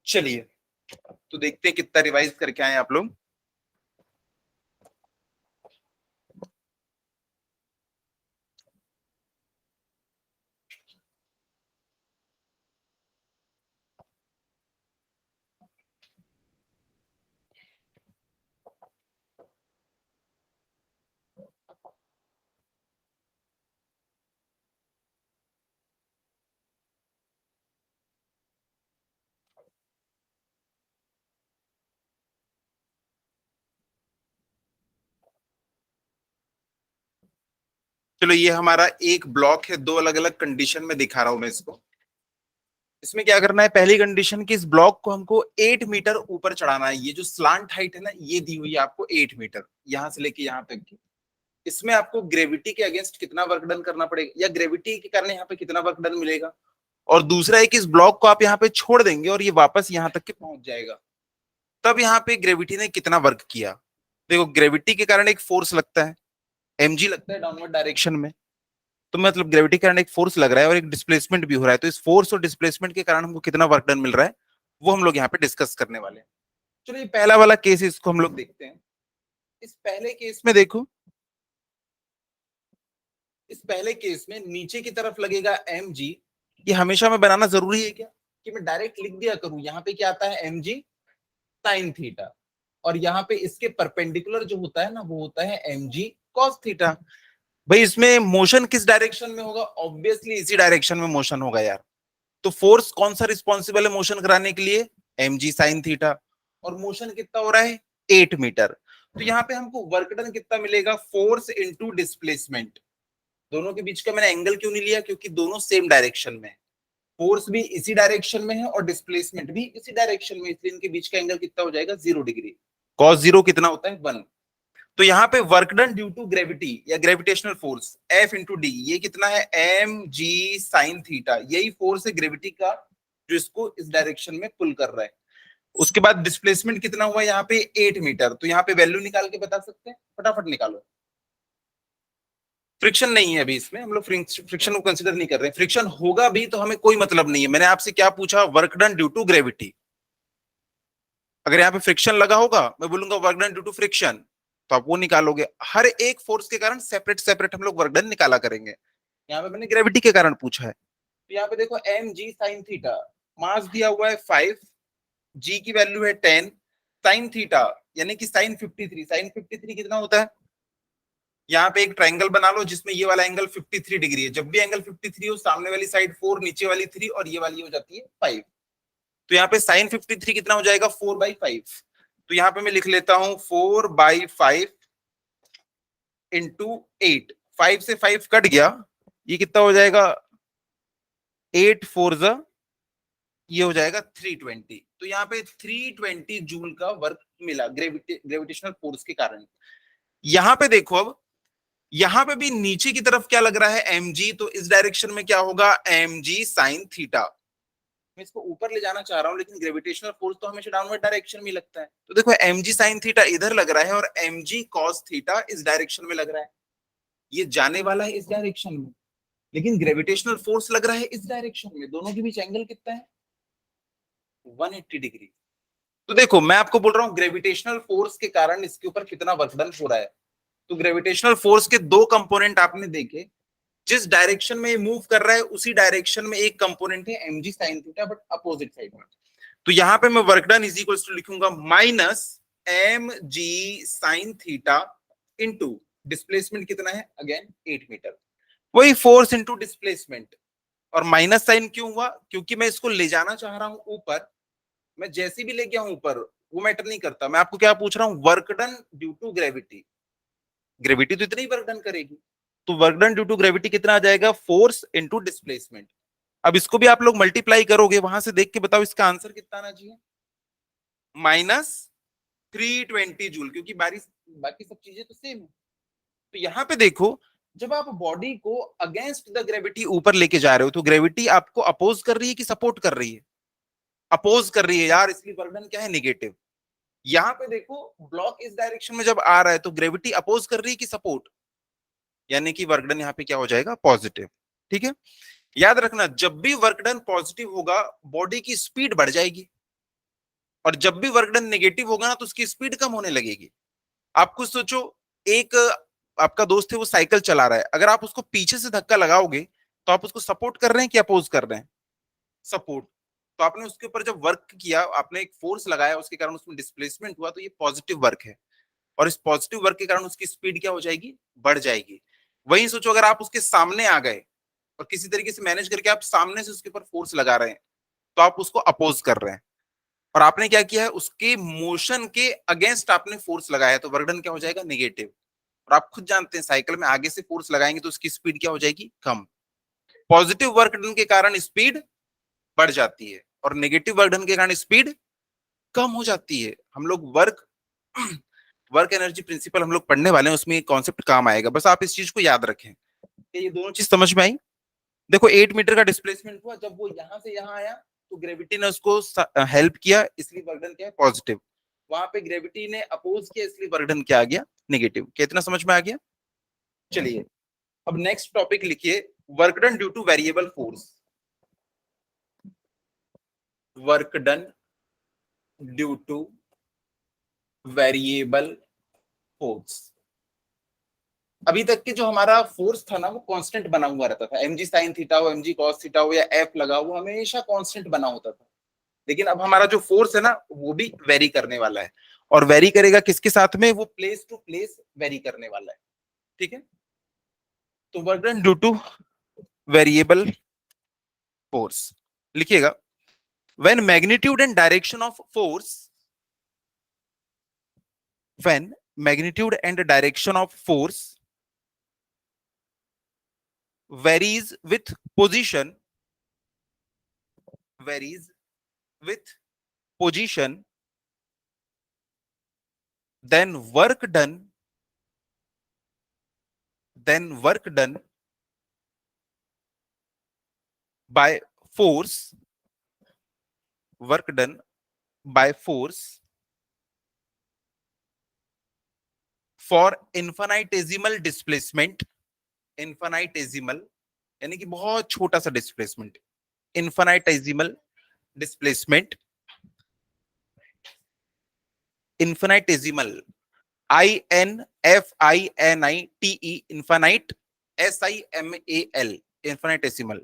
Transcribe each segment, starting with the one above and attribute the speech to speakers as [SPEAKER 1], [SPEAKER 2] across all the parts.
[SPEAKER 1] चलिए तो देखते हैं कितना रिवाइज करके आए आप लोग। चलो ये हमारा एक ब्लॉक है, दो अलग अलग कंडीशन में दिखा रहा हूं मैं इसको। इसमें क्या करना है, पहली कंडीशन की इस ब्लॉक को हमको 8 मीटर ऊपर चढ़ाना है। ये जो स्लांट हाइट है ना, ये दी हुई है आपको 8 मीटर, यहां से लेके यहां तक की। इसमें आपको ग्रेविटी के अगेंस्ट कितना वर्क डन करना पड़ेगा, या ग्रेविटी के कारण यहाँ पे कितना वर्क डन मिलेगा। और दूसरा है कि इस ब्लॉक को आप यहाँ पे छोड़ देंगे और ये वापस यहाँ तक के पहुंच जाएगा, तब यहाँ पे ग्रेविटी ने कितना वर्क किया। देखो ग्रेविटी के कारण एक फोर्स लगता है, mg लगता है डाउनवर्ड डायरेक्शन में। तो मतलब ग्रेविटी के कारण एक फोर्स लग रहा है और एक डिस्प्लेसमेंट भी हो रहा है। तो इस फोर्स और डिस्प्लेसमेंट के कारण हमको कितना वर्क डन मिल रहा है, वो हम लोग यहाँ पे डिस्कस करने वाले हैं। चलो ये पहला वाला केस, इसको हम लोग देखते हैं। इस पहले केस में देखो, इस पहले केस में नीचे की तरफ लगेगा mg। ये हमेशा में बनाना जरूरी है क्या कि मैं डायरेक्ट लिख दिया करूं। यहाँ पे क्या आता है mg साइन थीटा, और यहाँ पे इसके परपेंडिकुलर जो होता है ना, वो होता है mg cos थीटा। भाई इसमें मोशन किस डायरेक्शन में होगा, ऑब्वियसली इसी डायरेक्शन में मोशन होगा यार। तो फोर्स कौन सा रिस्पॉन्सिबल है मोशन कराने के लिए, mg साइन थीटा। और मोशन कितना हो रहा है 8 मीटर। तो यहाँ पे हमको वर्क डन कितना मिलेगा, फोर्स इंटू डिस्प्लेसमेंट। दोनों के बीच का मैंने एंगल क्यों नहीं लिया, क्योंकि दोनों सेम डायरेक्शन में है। फोर्स भी इसी डायरेक्शन में है और डिस्प्लेसमेंट भी इसी डायरेक्शन में, इसलिए इनके बीच का एंगल कितना हो जाएगा 0 डिग्री। कॉस 0 कितना होता है 1। तो यहाँ पे work done due to gravity या ग्रेविटेशनल फोर्स F इंटू डी, ये कितना है mg साइन थीटा। यही फोर्स है ग्रेविटी का जो इसको इस डायरेक्शन में पुल कर रहा है। उसके बाद डिस्प्लेसमेंट कितना हुआ यहाँ पे 8 मीटर। तो यहाँ पे वैल्यू निकाल के बता सकते हैं, फटाफट निकालो। फ्रिक्शन नहीं है अभी इसमें, हम लोग फ्रिक्शन को कंसिडर नहीं कर रहे हैं। फ्रिक्शन होगा भी तो हमें कोई मतलब नहीं है। मैंने आपसे क्या पूछा, work done due to gravity. अगर यहाँ पे फ्रिक्शन लगा होगा, मैं बोलूंगा work done due to friction, तो आप वो निकालोगे। हर एक फोर्स के कारण सेपरेट सेपरेट हम लोग वर्क डन निकाला करेंगे। यहाँ पे मैंने ग्रेविटी के कारण पूछा है। तो यहाँ पे देखो एम जी साइन थीटा, मास दिया हुआ है 5, जी की वैल्यू है 10, साइन थीटा यानी कि साइन 53। साइन 53 कितना होता है, यहाँ पे एक ट्राइंगल बना लो जिसमें ये वाला एंगल 53 डिग्री है। जब भी एंगल 53 हो, सामने वाली साइड 4, नीचे वाली 3 और ये वाली हो जाती है 5। तो यहाँ पे साइन 53 कितना हो जाएगा 4/5। तो यहाँ पे मैं लिख लेता हूं 4/5 इंटू 8। 5 से 5 कट गया, ये कितना हो जाएगा 8 4 ये हो जाएगा 320। तो यहाँ पे 320 जूल का वर्क मिला ग्रेविटेशनल फोर्स के कारण। यहाँ पे देखो, अब यहाँ पे भी नीचे की तरफ क्या लग रहा है mg, तो इस डायरेक्शन में क्या होगा mg साइन थीटा। मैं इसको ऊपर ले जाना चाह रहा हूँ, लेकिन ग्रेविटेशनल फोर्स तो हमेशा डाउनवर्ड डायरेक्शन में लगता है। तो देखो mg साइन थीटा इधर लग रहा है और mg cos थीटा इस डायरेक्शन में लग रहा है। ये जाने वाला है इस डायरेक्शन में, लेकिन ग्रेविटेशनल फोर्स लग रहा है इस डायरेक्शन में। दोनों के बीच एंगल कितना है 180 डिग्री। तो देखो मैं आपको बोल रहा हूँ ग्रेविटेशनल फोर्स के कारण इसके ऊपर कितना वर्क डन हो रहा है। तो ग्रेविटेशनल फोर्स के दो कंपोनेंट आपने देखे, जिस डायरेक्शन में ये मूव कर रहा है उसी डायरेक्शन में एक कंपोनेंट है mg sin theta, but opposite side में। तो यहां पे मैं work done is equals to लिखूंगा minus mg sin theta into displacement कितना है अगेन 8 मीटर, वही फोर्स इनटू डिस्प्लेसमेंट। और माइनस साइन क्यों हुआ, क्योंकि मैं इसको ले जाना चाह रहा हूं ऊपर। मैं जैसे भी ले गया हूं ऊपर वो मैटर नहीं करता। मैं आपको क्या पूछ रहा हूं, work done due to gravity. Gravity तो इतना ही वर्क डन करेगी। तो work done due to gravity कितना आ जाएगा, फोर्स इनटू डिस्प्लेसमेंट। अब इसको भी आप लोग मल्टीप्लाई करोगे, वहां से देख के बताओ इसका आंसर कितना आना चाहिए, -320 जूल, क्योंकि बाकी सब चीजें तो सेम है। तो यहाँ पे देखो, जब आप बॉडी को अगेंस्ट द ग्रेविटी ऊपर लेके जा रहे हो, तो ग्रेविटी आपको अपोज कर रही है कि सपोर्ट कर रही है, अपोज कर रही है यार, इसलिए वर्क डन क्या है नेगेटिव। यहाँ पे देखो ब्लॉक इस डायरेक्शन में जब आ रहा है तो ग्रेविटी अपोज कर रही है कि सपोर्ट, यानी कि वर्क डन यहाँ पे क्या हो जाएगा पॉजिटिव। ठीक है, याद रखना जब भी वर्क डन पॉजिटिव होगा बॉडी की स्पीड बढ़ जाएगी। और जब भी वर्क डन नेगेटिव होगा ना तो उसकी स्पीड कम होने लगेगी। आप कुछ सोचो, एक आपका दोस्त है वो साइकिल चला रहा है, अगर आप उसको पीछे से धक्का लगाओगे तो आप उसको सपोर्ट कर रहे हैं कि अपोज कर रहे हैं? सपोर्ट। तो आपने उसके ऊपर जब वर्क किया, आपने एक फोर्स लगाया, उसके कारण उसमें डिस्प्लेसमेंट हुआ, तो ये पॉजिटिव वर्क है। और इस पॉजिटिव वर्क के कारण उसकी स्पीड क्या हो जाएगी? बढ़ जाएगी। वहीं सोचो अगर आप उसके सामने आ गए और किसी तरीके से मैनेज करके आप सामने से उसके ऊपर फोर्स लगा रहे हैं, तो आप उसको अपोज कर रहे हैं और आपने क्या किया है, उसके मोशन के अगेंस्ट आपने फोर्स लगाया है, तो वर्क डन क्या हो जाएगा? नेगेटिव। और आप खुद जानते हैं साइकिल में आगे से फोर्स लगाएंगे तो उसकी स्पीड क्या हो जाएगी? कम। पॉजिटिव वर्क डन के कारण स्पीड बढ़ जाती है और नेगेटिव वर्क डन के कारण स्पीड कम हो जाती है। हम लोग वर्क एनर्जी प्रिंसिपल हम लोग पढ़ने वाले हैं, उसमें कॉन्सेप्ट काम आएगा, बस आप इस चीज को याद रखें। ये दोनों चीज समझ में आई? देखो 8 मीटर का डिस्प्लेसमेंट हुआ, जब वो यहां से यहां आया तो ग्रेविटी ने उसको हेल्प किया, इसलिए वर्क डन क्या है? पॉजिटिव। वहां पे ग्रेविटी ने अपोज किया, इसलिए वर्क डन क्या आ गया? नेगेटिव। कितना समझ में आ गया? चलिए अब नेक्स्ट टॉपिक लिखिए, work done due to variable force. Work done due to variable force. अभी तक के जो हमारा फोर्स था ना वो कांस्टेंट बना हुआ रहता था, mg sin थीटा हो, mg cos थीटा हो या f लगा हो, हमेशा कांस्टेंट बना होता था। लेकिन अब हमारा जो फोर्स है ना वो भी वेरी करने वाला है, और वेरी करेगा किसके साथ में? वो प्लेस टू प्लेस वेरी करने वाला है। ठीक है, तो work done due to variable force लिखिएगा, when magnitude and direction of force, when magnitude and direction of force varies with position, varies with position, then work done, then work done by force, work done by force for infinitesimal displacement, infinitesimal यानी कि बहुत छोटा सा displacement, infinitesimal displacement, infinitesimal, INFINITE, infinite, SIMAL, infinitesimal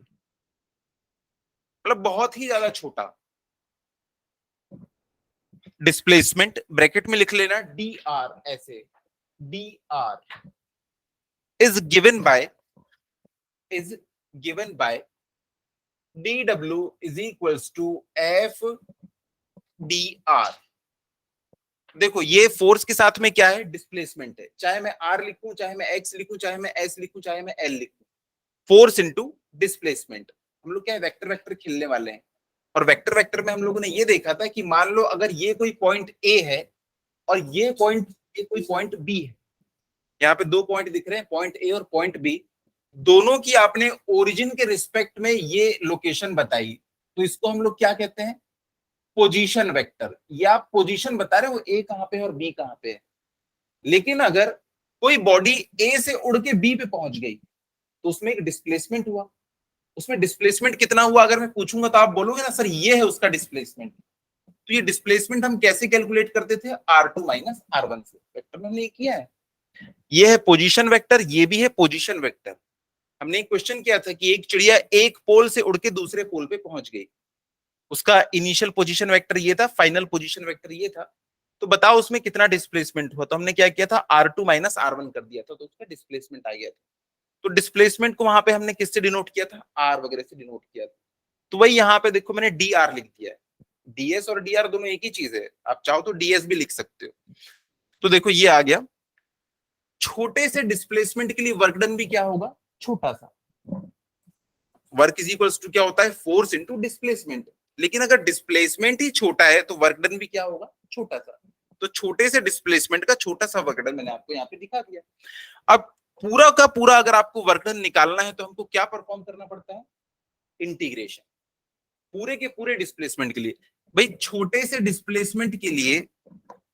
[SPEAKER 1] मतलब बहुत ही ज्यादा छोटा displacement. Bracket में लिख लेना dr, ऐसे dr is given by dw is equals to f dr। देखो ये फोर्स के साथ में क्या है? डिस्प्लेसमेंट है। चाहे मैं r लिखूं, चाहे मैं x लिखूं, चाहे मैं s लिखूं, चाहे मैं l लिखूं, फोर्स इनटू डिस्प्लेसमेंट। हम लोग क्या है? वेक्टर वेक्टर खेलने वाले हैं, और वेक्टर वेक्टर में हम लोगों ने ये देखा था कि मान लो अगर ये कोई पॉइंट ए है और ये कोई पॉइंट बी है, यहाँ पे दो पॉइंट दिख रहे हैं, पॉइंट ए और पॉइंट बी, दोनों की आपने ओरिजिन के रिस्पेक्ट में ये लोकेशन बताई, तो इसको हम लोग क्या कहते हैं? Position vector. ये आप पोजीशन बता रहे हो, ए कहाँ पे है और बी कहाँ पे है। लेकिन अगर कोई बॉडी ए से उड़ के बी पे पहुंच गई तो उसमें एक डिस्प्लेसमेंट हुआ। उसमें डिस्प्लेसमेंट कितना हुआ अगर मैं पूछूंगा तो आप बोलोगे ना सर ये है उसका डिस्प्लेसमेंट। तो ये डिस्प्लेसमेंट हम कैसे कैलकुलेट करते थे? r2 माइनस r1 से। वेक्टर में हमने ये किया है, ये है पोजीशन वेक्टर, ये भी है पोजीशन वेक्टर। हमने एक क्वेश्चन किया था कि एक चिड़िया एक पोल से उड़ के दूसरे पोल पे पहुंच गई, उसका इनिशियल पोजीशन वेक्टर ये था, फाइनल पोजीशन वेक्टर ये था, तो बताओ उसमें कितना डिस्प्लेसमेंट हुआ? तो हमने क्या किया था? r2 माइनस r1 कर दिया था, तो उसका डिस्प्लेसमेंट आ गया था। तो डिस्प्लेसमेंट को वहां पे हमने किससे डिनोट किया था? r वगैरह से डिनोट किया था। तो वही यहाँ पे देखो मैंने dr लिख दिया है। ds और dr दोनों एक ही चीज है, आप चाहो तो ds भी लिख सकते हो। तो देखो ये आ गया, छोटे से डिस्प्लेसमेंट के लिए वर्क डन भी क्या होगा? छोटा सा। वर्क इज इक्वल्स टू क्या होता है? Force into displacement. लेकिन अगर डिस्प्लेसमेंट ही छोटा है तो वर्क डन भी क्या होगा? छोटा सा। तो छोटे से डिस्प्लेसमेंट का छोटा सा वर्क डन मैंने आपको यहाँ पे दिखा दिया। अब पूरा का पूरा अगर आपको वर्क डन निकालना है तो हमको क्या परफॉर्म करना पड़ता है? इंटीग्रेशन, पूरे के पूरे डिस्प्लेसमेंट के लिए। भाई छोटे से डिस्प्लेसमेंट के लिए,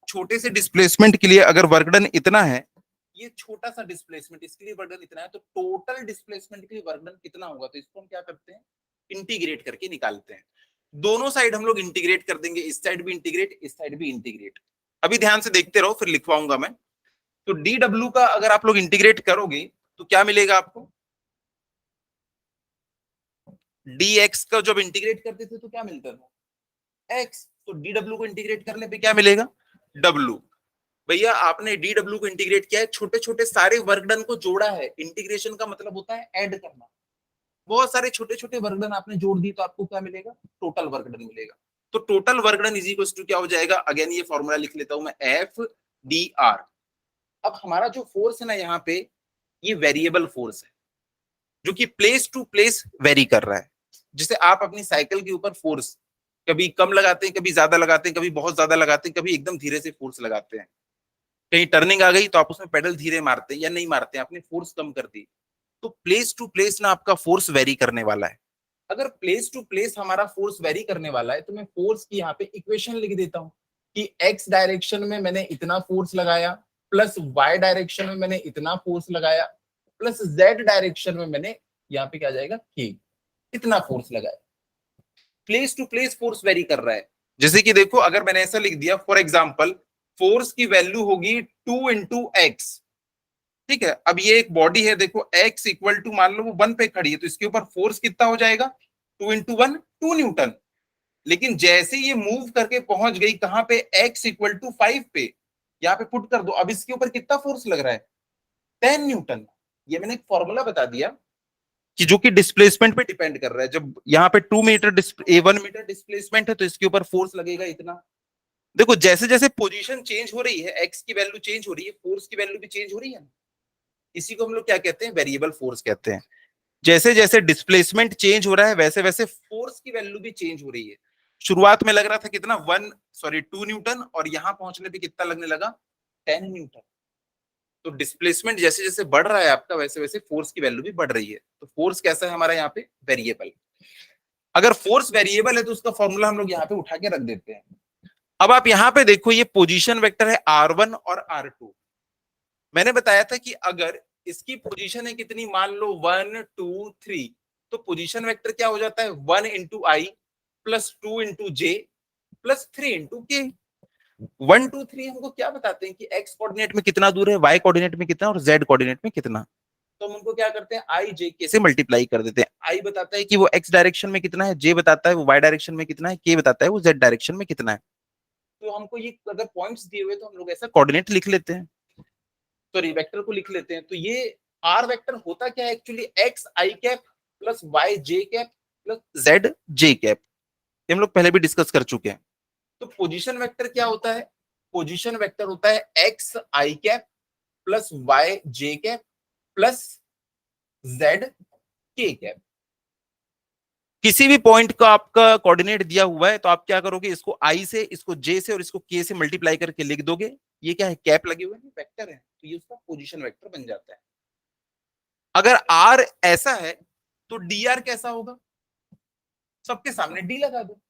[SPEAKER 1] छोटे से डिस्प्लेसमेंट के लिए अगर वर्क डन इतना है, ये छोटा सा डिस्प्लेसमेंट, इसके लिए वर्क डन इतना है, तो टोटल डिस्प्लेसमेंट के लिए वर्क डन कितना होगा? तो इसको हम क्या करते हैं? इंटीग्रेट करके निकालते हैं। दोनों साइड हम लोग इंटीग्रेट कर देंगे, इस साइड भी इंटीग्रेट, इस साइड भी इंटीग्रेट। अभी ध्यान से देखते रहो, फिर लिखवाऊंगा मैं। तो डी डब्ल्यू का अगर आप लोग इंटीग्रेट करोगे तो क्या मिलेगा आपको, डी एक्स का जब इंटीग्रेट करते थे तो क्या मिलता था, एक्स। तो डी डब्ल्यू को इंटीग्रेट करने पे क्या मिलेगा, डब्ल्यू। भैया आपने डी डब्ल्यू को इंटीग्रेट किया है, छोटे छोटे सारे वर्क डन को जोड़ा है। इंटीग्रेशन का मतलब होता है ऐड करना। बहुत सारे छोटे छोटे वर्क डन आपने जोड़ दी तो आपको क्या मिलेगा, टोटल वर्क डन मिलेगा। तो total work done is equal to क्या हो जाएगा, अगेन ये फॉर्मूला लिख लेता हूं मैं, एफ डी आर। अब हमारा जो फोर्स है ना यहाँ पे, ये वेरिएबल फोर्स है जो कि प्लेस टू प्लेस वेरी कर रहा है। जैसे आप अपनी साइकिल के ऊपर फोर्स कभी कम लगाते हैं, कभी ज्यादा लगाते हैं, कभी बहुत ज्यादा लगाते हैं, कभी एकदम धीरे से फोर्स लगाते हैं। कहीं टर्निंग आ गई तो आप उसमें पेडल धीरे मारते हैं या नहीं मारते हैं, आपने फोर्स कम कर दी। तो प्लेस टू प्लेस ना आपका फोर्स वेरी करने वाला है। अगर प्लेस टू प्लेस हमारा फोर्स वेरी करने वाला है तो मैं फोर्स की यहाँ पे इक्वेशन लिख देता हूँ कि एक्स डायरेक्शन में मैंने इतना फोर्स लगाया, प्लस वाई डायरेक्शन में मैंने इतना फोर्स लगाया, प्लस जेड डायरेक्शन में मैंने यहाँ पे क्या जाएगा के, इतना फोर्स लगाया। Place to place force vary कर रहा है। जैसे कि देखो, अगर मैंने ऐसा लिख दिया फॉर एग्जाम्पल, फोर्स की वैल्यू होगी 2 × x। ठीक है, अब ये एक बॉडी है, देखो x इक्वल टू मान लो वो 1 पे खड़ी है, तो इसके ऊपर फोर्स कितना हो जाएगा, 2 × 1 2 न्यूटन। लेकिन जैसे ये मूव करके पहुंच गई कहां पे, x इक्वल टू 5 पे, यहाँ पे पुट कर दो। अब इसके ऊपर कितना फोर्स लग रहा है, 10 न्यूटन। ये मैंने एक फॉर्मूला बता दिया कि जो कि डिस्प्लेसमेंट पे डिपेंड कर रहा है। जब यहाँ पे 2 मीटर 1 मीटर डिस्प्लेसमेंट है तो इसके ऊपर फोर्स लगेगा इतना। देखो जैसे जैसे पोजीशन चेंज हो रही है, एक्स की वैल्यू चेंज हो रही है, फोर्स की वैल्यू भी चेंज हो रही है। इसी को हम लोग क्या कहते हैं, वेरिएबल फोर्स कहते हैं। जैसे जैसे डिस्प्लेसमेंट चेंज हो रहा है वैसे वैसे फोर्स की वैल्यू भी चेंज हो रही है। शुरुआत में लग रहा था कितना, 2 न्यूटन, और यहां पहुंचने पे कितना लगने लगा, 10 न्यूटन। तो डिस्प्लेसमेंट जैसे जैसे बढ़ रहा है आपका, वैसे वैसे फोर्स की वैल्यू भी बढ़ रही है। तो फोर्स कैसा है हमारा यहाँ पे, वेरिएबल। अगर फोर्स वेरिएबल है तो उसका फॉर्मूला हम लोग यहाँ पे उठा के रख देते हैं। अब आप यहाँ पे देखो, ये पोजीशन वेक्टर है R1 और R2। मैंने बताया था कि अगर इसकी पोजीशन है कितनी, मान लो 1 2 3, तो पोजीशन वेक्टर क्या हो जाता है, 1 × I plus 2 × J plus 3 × K। 1 2 3 हमको क्या बताते हैं कि एक्स कोऑर्डिनेट में कितना दूर है, वाई कोऑर्डिनेट में कितना और जेड कोऑर्डिनेट में कितना। तो हम उनको क्या करते हैं, आई जे के से मल्टीप्लाई कर देते हैं। आई बताता है कि वो एक्स डायरेक्शन में कितना है, जे बताता है वो वाई डायरेक्शन में कितना है, के बताता है वो जेड डायरेक्शन में कितना है। तो हमको ये अगर पॉइंट्स दिए हुए तो हम लोग ऐसा कोऑर्डिनेट लिख लेते हैं, सॉरी वेक्टर को लिख लेते हैं। तो ये आर वेक्टर होता क्या है एक्चुअली, एक्स आई कैप प्लस वाई जे cap plus Z J cap. हम लोग पहले भी डिस्कस कर चुके हैं। तो पोजीशन वेक्टर क्या होता है, पोजीशन वेक्टर होता है एक्स आई कैप प्लस वाई जे कैप प्लस जेड के कैप। किसी भी पॉइंट का आपका कोऑर्डिनेट दिया हुआ है तो आप क्या करोगे, इसको आई से, इसको जे से और इसको के से मल्टीप्लाई करके लिख दोगे। ये क्या है, कैप लगे हुए हैं, वेक्टर है, तो ये उसका पोजीशन वेक्टर बन जाता है। अगर आर ऐसा है तो डी आर कैसा होगा, सबके सामने डी लगा दो,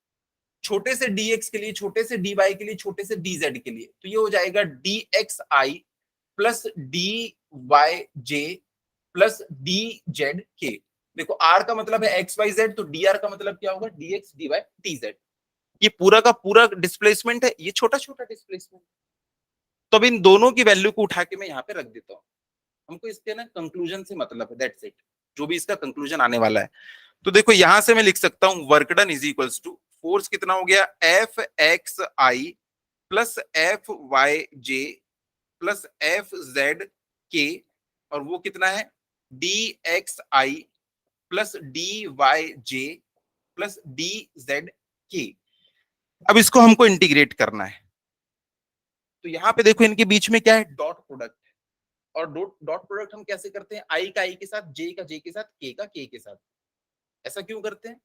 [SPEAKER 1] छोटे से dx के लिए, छोटे से dy के लिए, छोटे से dz के लिए। तो ये हो जाएगा dxi plus dyj plus dzk। देखो r का मतलब है x y z, तो dr का मतलब क्या होगा, dx dy dz। ये पूरा का पूरा डिस्प्लेसमेंट है, ये छोटा छोटा डिस्प्लेसमेंट। तो अब इन दोनों की वैल्यू को उठा के मैं यहाँ पे रख देता हूँ। हमको इसके ना कंक्लूजन से मतलब है, दैट्स इट, जो भी इसका कंक्लूजन आने वाला है। तो देखो यहां से मैं लिख सकता हूं work done is equals to, force कितना हो गया, F X I plus F Y J plus F Z के, और वो कितना है, D X I plus D Y J plus D Z के। अब इसको हमको इंटीग्रेट करना है। तो यहाँ पे देखो इनके बीच में क्या है, डॉट प्रोडक्ट है। और डॉट प्रोडक्ट हम कैसे करते हैं, आई का आई के साथ, जे का जे के साथ, के का के साथ। ऐसा क्यों करते हैं,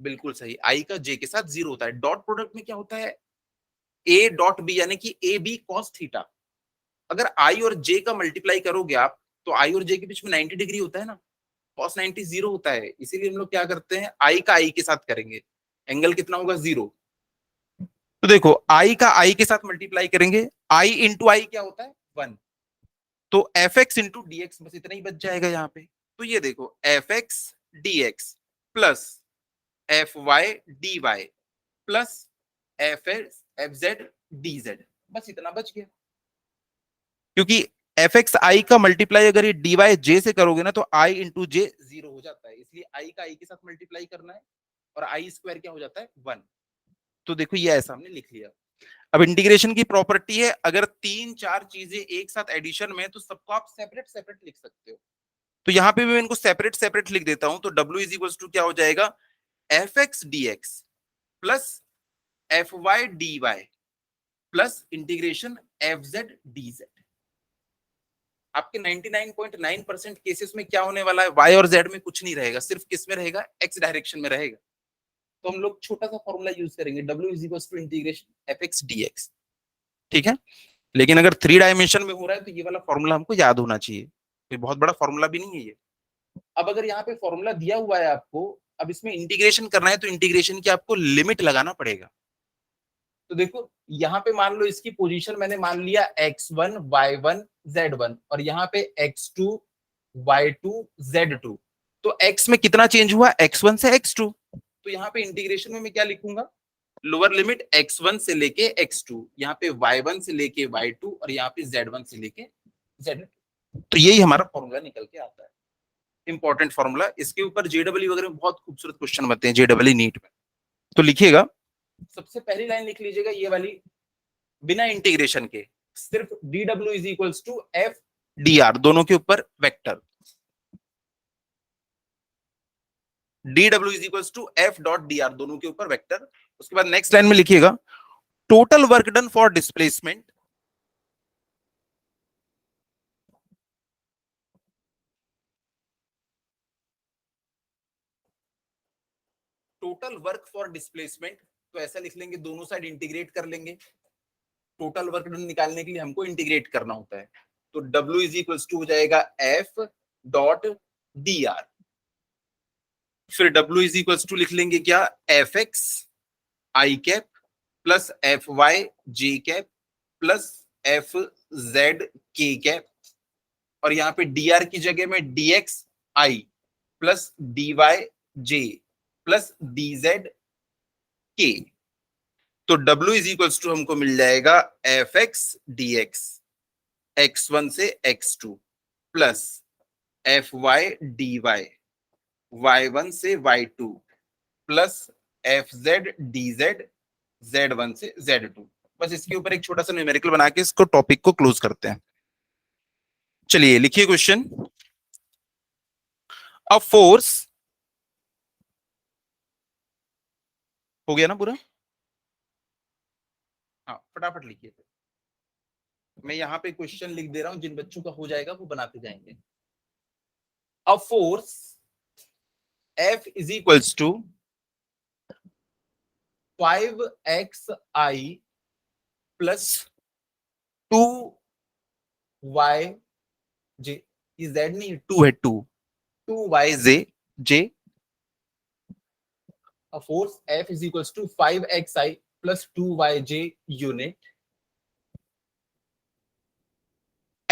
[SPEAKER 1] बिल्कुल सही, आई का जे के साथ 0 होता है। डॉट प्रोडक्ट में क्या होता है, ए डॉट बी, यानी कि ए बी कॉस थीटा। अगर आई और जे का मल्टीप्लाई करोगे आप, तो आई और जे के बीच में 90 डिग्री होता है ना, कॉस 90 0 होता है। इसीलिए हम लोग क्या करते हैं, आई का आई के साथ करेंगे, एंगल कितना होगा, 0। तो देखो आई का आई के साथ मल्टीप्लाई करेंगे, आई इंटू आई क्या होता है, 1। तो F x into D x, बस इतना ही बच जाएगा यहाँ पे। तो ये देखो F X dx plus F Y D Y plus F S F Z D Z, बस इतना बच गया। क्योंकि एफ एक्स आई का मल्टीप्लाई अगर ये डी वाई जे से करोगे ना तो आई इंटू जे 0 हो जाता है, इसलिए आई का आई के साथ मल्टीप्लाई करना है और आई स्क्वायर क्या हो जाता है 1। तो देखो ये ऐसा हमने लिख लिया। अब इंटीग्रेशन की प्रॉपर्टी है, अगर 3-4 चीजें एक साथ एडिशन में है तो सबको आप सेपरेट सेपरेट लिख सकते हो। तो यहां पे भी मैं इनको सेपरेट सेपरेट लिख देता हूं, तो W इज इक्वल टू क्या हो जाएगा, F X D X plus F Y D Y plus integration F Z D Z. आपके 99.9% केसेस में क्या होने वाला है, y और z में कुछ नहीं रहेगा, सिर्फ किस में रहेगा, x डायरेक्शन में रहेगा। तो हम लोग छोटा सा फॉर्मूला यूज करेंगे, w is equal to integration F X D X, ठीक है। लेकिन अगर 3 डायमेंशन में हो रहा है तो ये वाला फॉर्मूला हमको याद होना चाहिए, कोई बहुत बड़ा फॉर्मूला भी नहीं है ये। अब अगर यहाँ पे फॉर्मूला दिया हुआ है आपको, अब इसमें इंटीग्रेशन करना है तो इंटीग्रेशन की आपको लिमिट लगाना पड़ेगा। तो देखो यहाँ पे मान लो इसकी पोजीशन मैंने मान लिया x1 y1 z1 और यहाँ पे x2 y2 z2। तो x में कितना चेंज हुआ, x1 से x2। तो यहाँ पे इंटीग्रेशन में मैं क्या लिखूंगा, लोअर लिमिट x1 से लेके x2, यहाँ पे y1 से लेके y2 और यहाँ पे z1 से लेके z2। तो यही हमारा फॉर्मूला निकल के आता है, इंपॉर्टेंट फॉर्मूला। इसके ऊपर जेडब्ल्यू वगैरह में बहुत खूबसूरत क्वेश्चन बनते हैं, जेडब्ल्यू नीट में। तो लिखिएगा, सबसे पहली लाइन लिख लीजिएगा ये वाली, बिना इंटीग्रेशन के सिर्फ dw is equals to F D R, दोनों के ऊपर vector, dw is equals to F dot D R, दोनों के ऊपर वेक्टर। उसके बाद नेक्स्ट लाइन में लिखिएगा, total work done for displacement total work for displacement. तो ऐसा लिख लेंगे, दोनों साइड इंटीग्रेट कर लेंगे, टोटल वर्क डन निकालने के लिए हमको इंटीग्रेट करना होता है। तो W इज इक्वल्स टू हो जाएगा एफ डॉट डी आर, फिर W इज इक्वल्स टू लिख लेंगे क्या, एफ एक्स आई कैप प्लस एफ वाई जे कैप प्लस एफ जेड के कैप, और यहाँ पे डी आर की जगह में D X I plus D Y J plus D Z के। तो W इज इक्वल्स टू हमको मिल जाएगा F X D X x1 से x2 plus F Y D Y y1 से y2 plus F Z D Z z1 से z2। बस इसके ऊपर एक छोटा सा न्यूमेरिकल बना के इसको टॉपिक को क्लोज करते हैं। चलिए लिखिए क्वेश्चन, अ फोर्स, हो गया ना पूरा, हाँ फटाफट लिखिए। मैं यहाँ पे क्वेश्चन लिख दे रहा हूं, जिन बच्चों का हो जाएगा वो बनाते जाएंगे। A force F is equals to 5xi plus 2yj, ये z नहीं 2 है, 2yj, a force F is equals to 5xi plus 2yj unit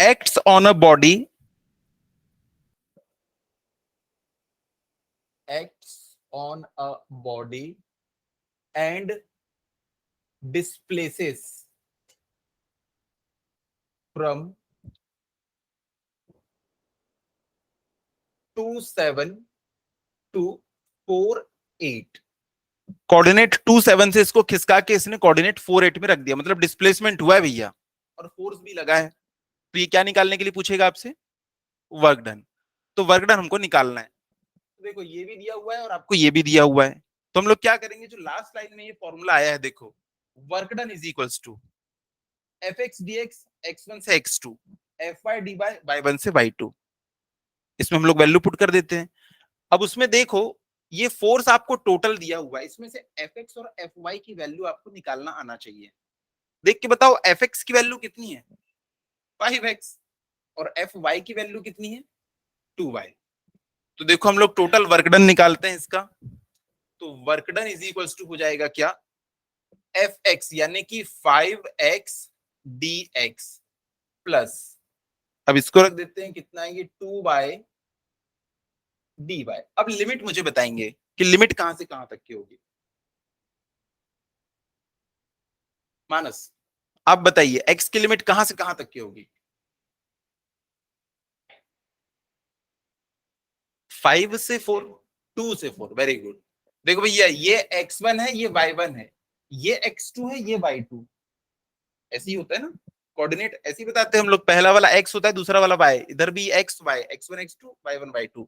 [SPEAKER 1] acts on a body, and displaces from 27 to 48। Coordinate 27 से इसको खिसका के इसने कोऑर्डिनेट 48 में रख दिया, मतलब डिस्प्लेसमेंट हुआ है भैया और फोर्स भी लगा है। तो ये क्या निकालने के लिए पूछेगा आपसे, वर्क डन। तो वर्क डन हमको निकालना है। तो देखो ये भी दिया हुआ है और आपको ये भी दिया हुआ है, तो हम लोग क्या करेंगे, जो लास्ट लाइन में ये फॉर्मूला आया है देखो, work done is equals to F X D X x1 से x2 F Y D Y y1 से y2, इसमें हम लोग वैल्यू पुट कर देते हैं। अब उसमें देखो ये फोर्स आपको टोटल दिया हुआ है, इसमें से एफ एक्स और एफ वाई की वैल्यू आपको निकालना आना चाहिए। देख के बताओ एफ एक्स की वैल्यू कितनी है, 5x, और एफ वाई की वैल्यू कितनी है, 2y। तो देखो हम लोग टोटल वर्कडन निकालते हैं इसका, तो वर्कडन इज इक्वल्स टू हो जाएगा क्या, एफ एक्स यानी कि 5x dx प्लस, अब इसको रख देते हैं कितना है, ये 2y dy। अब लिमिट मुझे बताएंगे कि लिमिट कहां से कहां तक की होगी। मानस आप बताइए x की लिमिट कहां से कहां तक की होगी। 5 से 4, 2 से 4, वेरी गुड। देखो भैया ये x1 है, ये y1 है, ये x2 है, ये y2। ऐसे ही होता है ना, कोऑर्डिनेट ऐसे ही बताते हैं हम लोग, पहला वाला x होता है, दूसरा वाला y, इधर भी x y, x1 x2 y1 y2।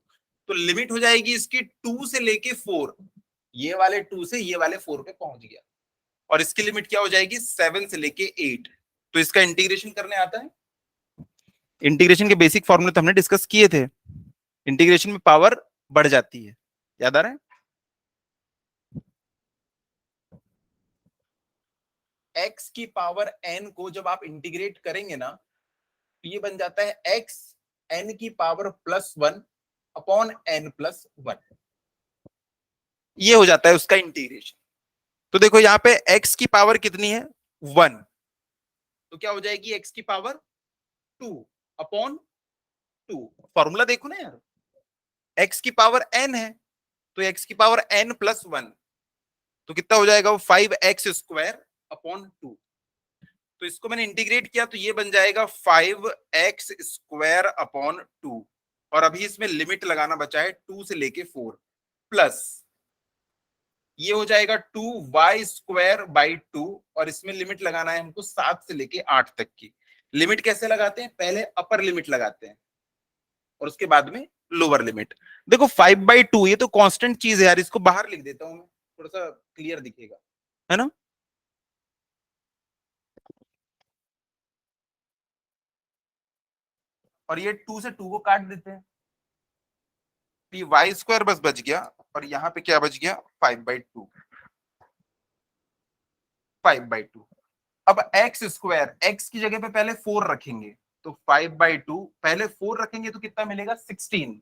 [SPEAKER 1] तो लिमिट हो जाएगी इसकी 2 से लेके 4, ये वाले 2 से ये वाले 4 पे पहुंच गया। और इसकी लिमिट क्या हो जाएगी 7 से लेके 8। तो इसका इंटीग्रेशन करने आता है। इंटीग्रेशन के बेसिक फॉर्मूले तो हमने डिस्कस किए थे। इंटीग्रेशन में पावर बढ़ जाती है, याद आ रहा है। x की पावर n को जब आप इंटीग्रेट करेंगे ना, तो ये बन जाता है x n की पावर +1 अपॉन n+1। ये हो जाता है उसका इंटीग्रेशन। तो देखो यहाँ पे x की पावर कितनी है 1, तो क्या हो जाएगी x की पावर 2 अपॉन 2। फॉर्मूला देखो ना यार, x की पावर n है तो x की पावर n+1, तो कितना हो जाएगा वो 5x² अपॉन 2। तो इसको मैंने इंटीग्रेट किया तो ये बन जाएगा 5x² अपॉन 2। और अभी इसमें लिमिट लगाना बचा है 2 से लेके 4, प्लस ये हो जाएगा 2y² और इसमें लिमिट लगाना है हमको 7 से लेके 8 तक की। लिमिट कैसे लगाते हैं, पहले अपर लिमिट लगाते हैं और उसके बाद में लोअर लिमिट। देखो 5/2 ये तो कांस्टेंट चीज है यार, इसको बाहर लिख देता हूं मैं, थोड़ा सा क्लियर दिखेगा, है ना। और ये 2 से 2 को काट देते हैं, y² बस बच गया, और यहाँ पे क्या बच गया 5/2। 5/2। अब x² x की जगह पे पहले 4 रखेंगे, तो 5/2 पहले 4 रखेंगे तो कितना मिलेगा 16।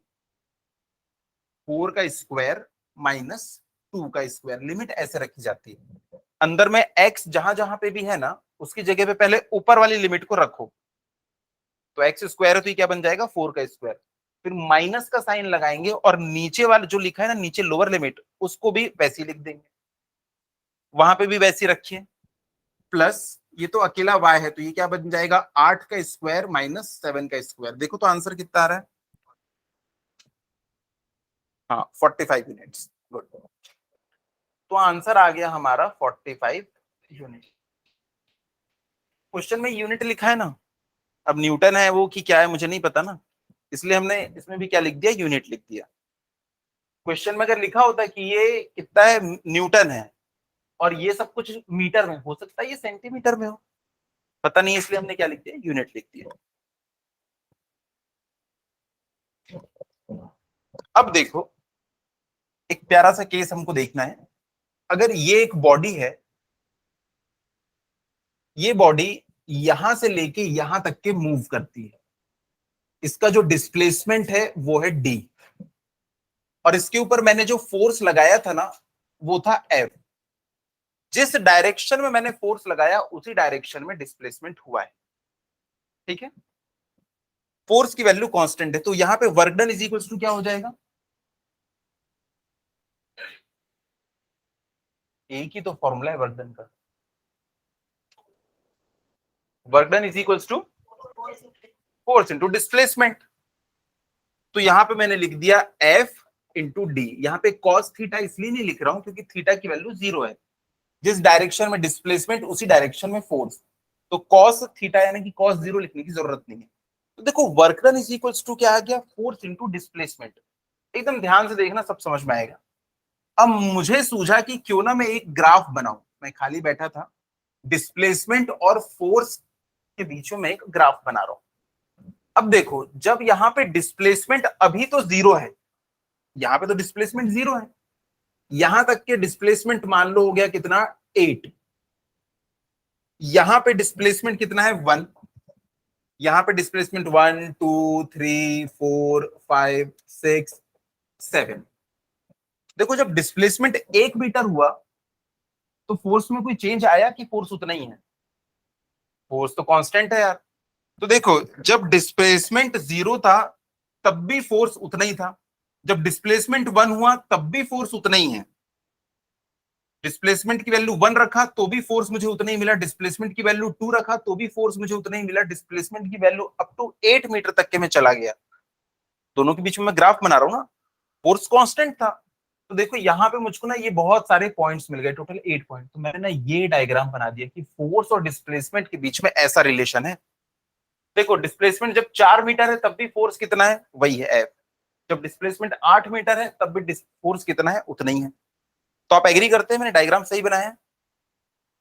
[SPEAKER 1] 4 का स्क्वायर माइनस 2 का स्क्वायर, लिमिट ऐसे रखी जाती है। अंदर में x जहां जहां पे भी है ना, उसकी जगह पे पहले ऊपर वाली लिमिट को रखो। तो x² है तो ये क्या बन जाएगा 4 का स्क्वायर, फिर माइनस का साइन लगाएंगे और नीचे वाला जो लिखा है ना नीचे लोअर लिमिट, उसको भी वैसे ही लिख देंगे, वहां पे भी वैसे ही रखिए। प्लस ये तो अकेला y है तो ये क्या बन जाएगा 8 का स्क्वायर माइनस 7 का स्क्वायर। देखो तो आंसर कितना आ रहा है। हाँ 45 यूनिट्स, गुड। तो आंसर आ गया हमारा 45 यूनिट। क्वेश्चन में यूनिट लिखा है ना, अब न्यूटन है वो कि क्या है मुझे नहीं पता ना, इसलिए हमने इसमें भी क्या लिख दिया यूनिट लिख दिया। क्वेश्चन में अगर लिखा होता कि ये कितना है न्यूटन है और ये सब कुछ मीटर में, हो सकता है ये सेंटीमीटर में हो, पता नहीं, इसलिए हमने क्या लिख दिया यूनिट लिख दिया। अब देखो एक प्यारा सा केस हमको देखना है। अगर ये एक बॉडी है, ये बॉडी यहां से लेके यहां तक के मूव करती है, इसका जो डिस्प्लेसमेंट है वो है डी, और इसके ऊपर मैंने जो फोर्स लगाया था ना वो था एफ। जिस डायरेक्शन में मैंने फोर्स लगाया उसी डायरेक्शन में डिस्प्लेसमेंट हुआ है, ठीक है। फोर्स की वैल्यू कांस्टेंट है तो यहां पे work done is equals to क्या हो जाएगा, एक ही तो फॉर्मूला है वर्क डन का, work done is equals to force into displacement. तो यहां पे मैंने लिख दिया एफ इंटू डी। यहां पे कॉस थीटा इसलिए नहीं लिख रहा हूं क्योंकि थीटा की वैल्यू 0 है, जिस डायरेक्शन में डिस्प्लेसमेंट उसी डायरेक्शन में फोर्स, तो कॉस थीटा यानी कि कॉस 0 लिखने की जरूरत नहीं है। तो देखो work done is equals to क्या आ गया, फोर्स इंटू डिस्प्लेसमेंट। एकदम ध्यान से देखना सब समझ में आएगा। अब मुझे सूझा कि क्यों ना मैं एक ग्राफ बनाऊं, मैं खाली बैठा था, डिस्प्लेसमेंट और फोर्स के बीच में मैं एक ग्राफ बना रहा हूं। अब देखो जब यहां पे डिस्प्लेसमेंट अभी तो 0 है, यहां पे तो डिस्प्लेसमेंट 0 है, यहां तक के डिस्प्लेसमेंट मान लो हो गया कितना 8, यहां पे डिस्प्लेसमेंट कितना है 1, यहां पे डिस्प्लेसमेंट 1 2 3 4 5 6 7। देखो जब डिस्प्लेसमेंट 1 मीटर हुआ तो फोर्स में कोई चेंज आया कि फोर्स उतना ही है, फोर्स तो कांस्टेंट है यार। तो देखो जब डिस्प्लेसमेंट 0 था तब भी फोर्स उतना ही था, जब डिस्प्लेसमेंट 1 हुआ तब भी फोर्स उतना ही है। डिस्प्लेसमेंट की वैल्यू 1 रखा तो भी फोर्स मुझे उतना ही मिला, डिस्प्लेसमेंट की वैल्यू 2 रखा तो भी फोर्स मुझे उतना ही मिला, डिस्प्लेसमेंट की वैल्यू अप टू 8 मीटर तक के मैं चला गया, दोनों के बीच में मैं ग्राफ बना रहा हूं ना, फोर्स कांस्टेंट था। तो देखो यहाँ पे मुझको ना ये बहुत सारे पॉइंट्स मिल गए, टोटल 8 पॉइंट। तो मैंने ना ये डायग्राम बना दिया कि फोर्स और डिस्प्लेसमेंट के बीच में ऐसा रिलेशन है। देखो डिस्प्लेसमेंट जब 4 मीटर है तब भी फोर्स कितना है, वही है एफ। जब डिस्प्लेसमेंट 8 मीटर है तब भी फोर्स कितना है, उतना ही है। तो आप एग्री करते हैं मैंने डायग्राम सही बनाया है?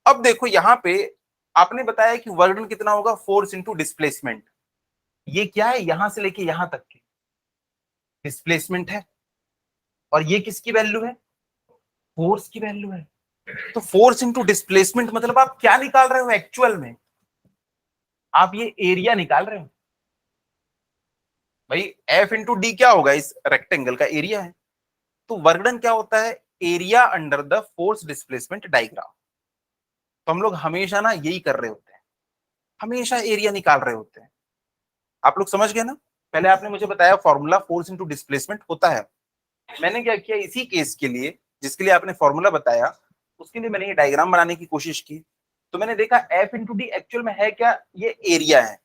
[SPEAKER 1] अब देखो यहाँ पे आपने बताया कि वर्क डन कितना होगा, फोर्स इंटू डिस्प्लेसमेंट। ये क्या है, यहां से लेके यहां तक की डिस्प्लेसमेंट है, और ये किसकी वैल्यू है, फोर्स की वैल्यू है। तो फोर्स इंटू डिस्प्लेसमेंट मतलब आप क्या निकाल रहे हो एक्चुअल में, आप ये एरिया निकाल रहे हो। भाई एफ इंटू डी क्या होगा, इस रेक्टेंगल का एरिया है। तो वर्क डन क्या होता है, area under the force displacement diagram. तो हम लोग हमेशा ना यही कर रहे होते हैं, हमेशा एरिया निकाल रहे होते हैं। आप लोग समझ गए ना? पहले आपने मुझे बताया फॉर्मूला फोर्स इंटू डिस्प्लेसमेंट होता है, मैंने क्या किया इसी केस के लिए जिसके लिए आपने फॉर्मूला बताया, उसके लिए मैंने ये डायग्राम बनाने की कोशिश की। तो मैंने देखा एफ इंटू डी एक्चुअल में है क्या, ये एरिया है।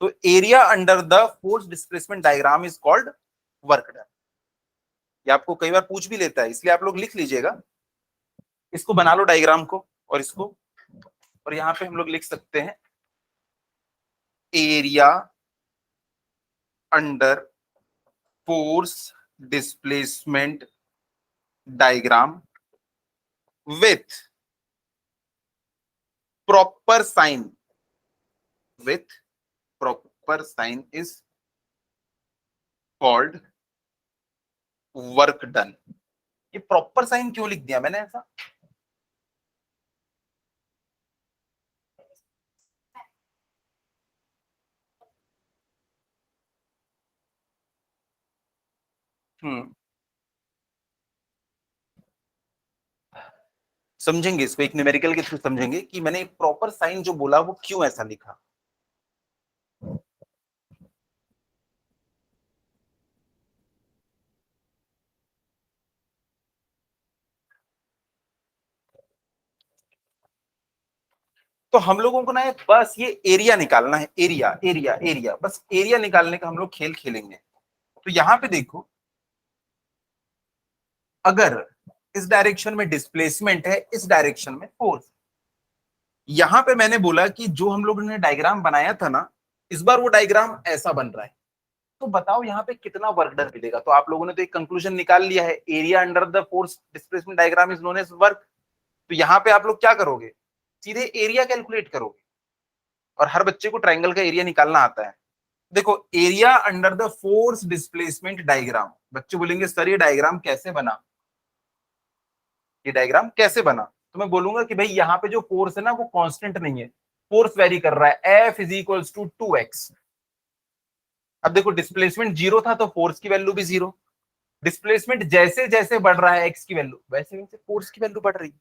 [SPEAKER 1] तो area under the force displacement diagram is called work done. ये आपको कई बार पूछ भी लेता है, इसलिए आप लोग लिख लीजिएगा, इसको बना लो डायग्राम को, और इसको, और यहां पे हम लोग लिख सकते हैं area under force displacement diagram with proper sign, with proper sign is called work done। ये प्रॉपर साइन क्यों लिख दिया मैंने ऐसा, समझेंगे इसको एक न्यूमेरिकल के थ्रू समझेंगे कि मैंने प्रॉपर साइन जो बोला वो क्यों ऐसा लिखा। तो हम लोगों को ना बस ये एरिया निकालना है, एरिया एरिया एरिया, बस एरिया निकालने का हम लोग खेल खेलेंगे। तो यहां पे देखो, अगर इस डायरेक्शन में डिस्प्लेसमेंट है, इस डायरेक्शन में फोर्स, यहां पे मैंने बोला कि जो हम लोगों ने डायग्राम बनाया था ना, इस बार वो डायग्राम ऐसा बन रहा है। तो बताओ यहाँ पे कितना वर्क डन मिलेगा। तो आप लोगों ने तो एक कंक्लूजन निकाल लिया है, area under the force displacement diagram is known as work. तो यहाँ पे आप लोग क्या करोगे, सीधे एरिया कैलकुलेट करोगे, और हर बच्चे को ट्राइंगल का एरिया निकालना आता है। देखो area under the force displacement diagram, बच्चे बोलेंगे सर ये डायग्राम कैसे बना, ये डायग्राम कैसे बना। तो मैं बोलूंगा कि भाई यहाँ पे जो फोर्स है ना वो कांस्टेंट नहीं है, फोर्स वेरी कर रहा है, F is equals to 2x। अब देखो डिस्प्लेसमेंट 0 था तो फोर्स की वैल्यू भी 0, डिस्प्लेसमेंट जैसे जैसे बढ़ रहा है x की वैल्यू, वैसे वैसे फोर्स की वैल्यू बढ़ रही है,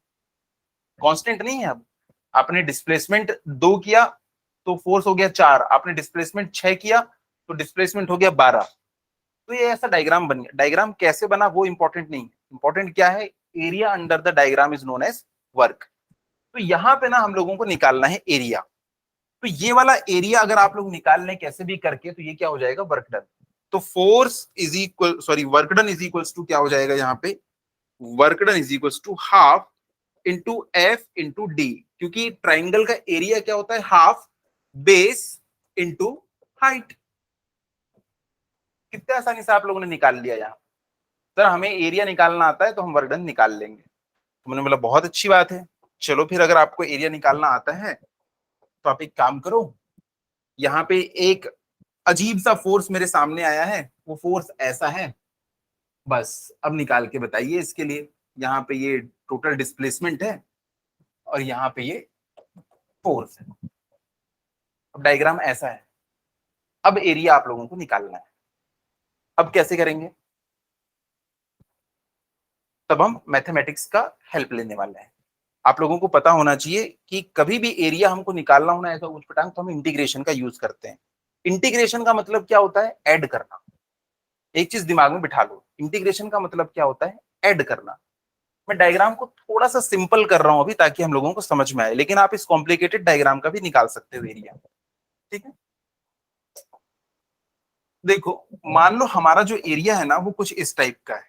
[SPEAKER 1] कांस्टेंट नहीं है। अब आपने डिस्प्लेसमेंट 2 किया तो फोर्स हो गया 4, आपने डिस्प्लेसमेंट 6 किया तो डिस्प्लेसमेंट हो गया 12। तो ये ऐसा डायग्राम बन गया। डायग्राम कैसे बना वो इंपॉर्टेंट नहीं है, इंपॉर्टेंट क्या है, area under the diagram is known as work. तो यहां पे ना हम लोगों को निकालना है एरिया। तो ये वाला एरिया अगर आप लोग निकाल लें कैसे भी करके, तो ये क्या हो जाएगा, वर्क डन। तो force is equal, sorry work done is equals to क्या हो जाएगा यहाँ पे, work done is equals to half into F into D, क्योंकि ट्राइंगल का एरिया क्या होता है, हाफ बेस इंटू हाइट। कितने आसानी से आप लोगों ने निकाल लिया यहाँ। सर हमें एरिया निकालना आता है तो हम वर्क डन निकाल लेंगे। तो मैंने बोला बहुत अच्छी बात है, चलो फिर अगर आपको एरिया निकालना आता है तो आप एक काम करो, यहाँ पे एक अजीब सा फोर्स मेरे सामने आया है, वो फोर्स ऐसा है, बस अब निकाल के बताइए इसके लिए। यहाँ पे ये टोटल डिस्प्लेसमेंट है और यहाँ पे ये फोर्स है। अब डायग्राम ऐसा है, अब एरिया आप लोगों को निकालना है। अब कैसे करेंगे, तब हम मैथमेटिक्स का हेल्प लेने वाले हैं। आप लोगों को पता होना चाहिए कि कभी भी एरिया हमको निकालना होना ऐसा ऊंच पटांग, तो हम इंटीग्रेशन का यूज करते हैं। इंटीग्रेशन का मतलब क्या होता है, ऐड करना। एक चीज दिमाग में बिठा लो, इंटीग्रेशन का मतलब क्या होता है? ऐड करना। मैं डायग्राम को थोड़ा सा सिंपल कर रहा हूं अभी ताकि हम लोगों को समझ में आए, लेकिन आप इस कॉम्प्लिकेटेड डायग्राम का भी निकाल सकते हो एरिया। ठीक है, देखो मान लो हमारा जो एरिया है ना वो कुछ इस टाइप का है।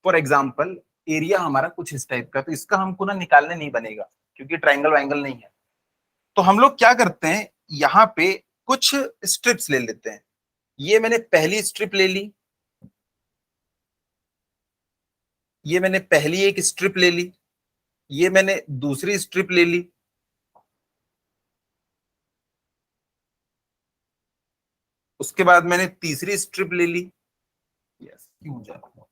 [SPEAKER 1] फॉर एग्जाम्पल एरिया हमारा कुछ इस टाइप का, तो इसका हमको ना निकालने नहीं बनेगा क्योंकि ट्रायंगल वायंगल नहीं है। तो हम लोग क्या करते हैं, यहाँ पे कुछ स्ट्रिप्स ले लेते हैं। ये मैंने पहली स्ट्रिप ले ली, ये मैंने पहली एक स्ट्रिप ले ली, ये मैंने दूसरी स्ट्रिप ले ली, उसके बाद मैंने तीसरी स्ट्रिप ले ली। यस, क्यों जा रहा है?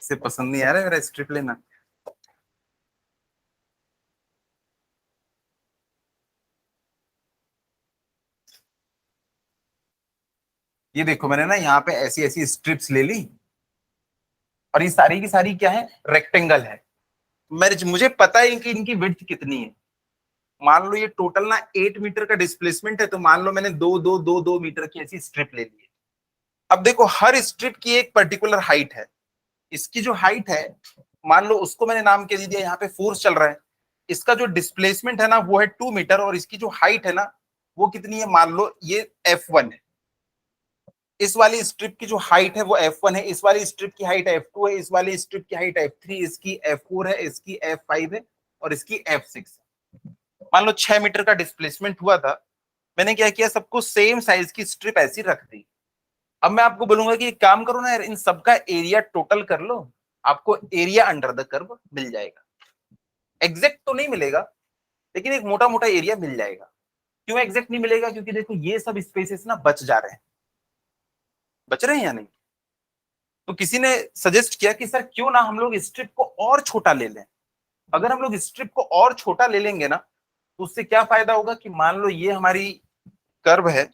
[SPEAKER 1] इसे पसंद नहीं आ रहा है मेरा स्ट्रिप लेना। ये देखो मैंने ना यहाँ पे ऐसी ऐसी स्ट्रिप्स ले ली, और ये सारी की सारी क्या है, रेक्टेंगल है। मुझे पता है कि इनकी विड्थ कितनी है। मान लो ये टोटल ना 8 मीटर का डिस्प्लेसमेंट है, तो मान लो मैंने 2 मीटर की ऐसी स्ट्रिप ले ली है। अब देखो हर स्ट्रिप की एक पर्टिकुलर हाइट है। इसकी जो हाइट है, मान लो उसको मैंने नाम के दे दिया, यहाँ पे फोर्स चल रहा है। इसका जो डिस्प्लेसमेंट है ना वो है 2 मीटर, और इसकी जो हाइट है ना वो कितनी है, मान लो ये F1 है। इस वाली स्ट्रिप की जो हाइट है वो F1 है, इस वाली स्ट्रिप की हाइट F2 है, इस वाली स्ट्रिप की हाइट F3, इसकी F4 है, इसकी F5 है, और इसकी F6 है। मान लो 6 मीटर का डिस्प्लेसमेंट हुआ था, मैंने क्या किया, सबको सेम साइज की स्ट्रिप ऐसी रख दी। अब मैं आपको बोलूंगा कि एक काम करो ना यार, इन सबका एरिया टोटल कर लो, आपको एरिया अंडर द कर्व मिल जाएगा। एग्जैक्ट तो नहीं मिलेगा, लेकिन एक मोटा मोटा एरिया मिल जाएगा। क्यों एग्जैक्ट नहीं मिलेगा? क्योंकि देखो ये सब स्पेसेस ना बच जा रहे हैं, बच रहे हैं या नहीं। तो किसी ने सजेस्ट किया कि सर क्यों ना हम लोग स्ट्रिप को और छोटा ले लें। अगर हम लोग स्ट्रिप को और छोटा ले लेंगे ना, तो उससे क्या फायदा होगा कि मान लो ये हमारी कर्व है,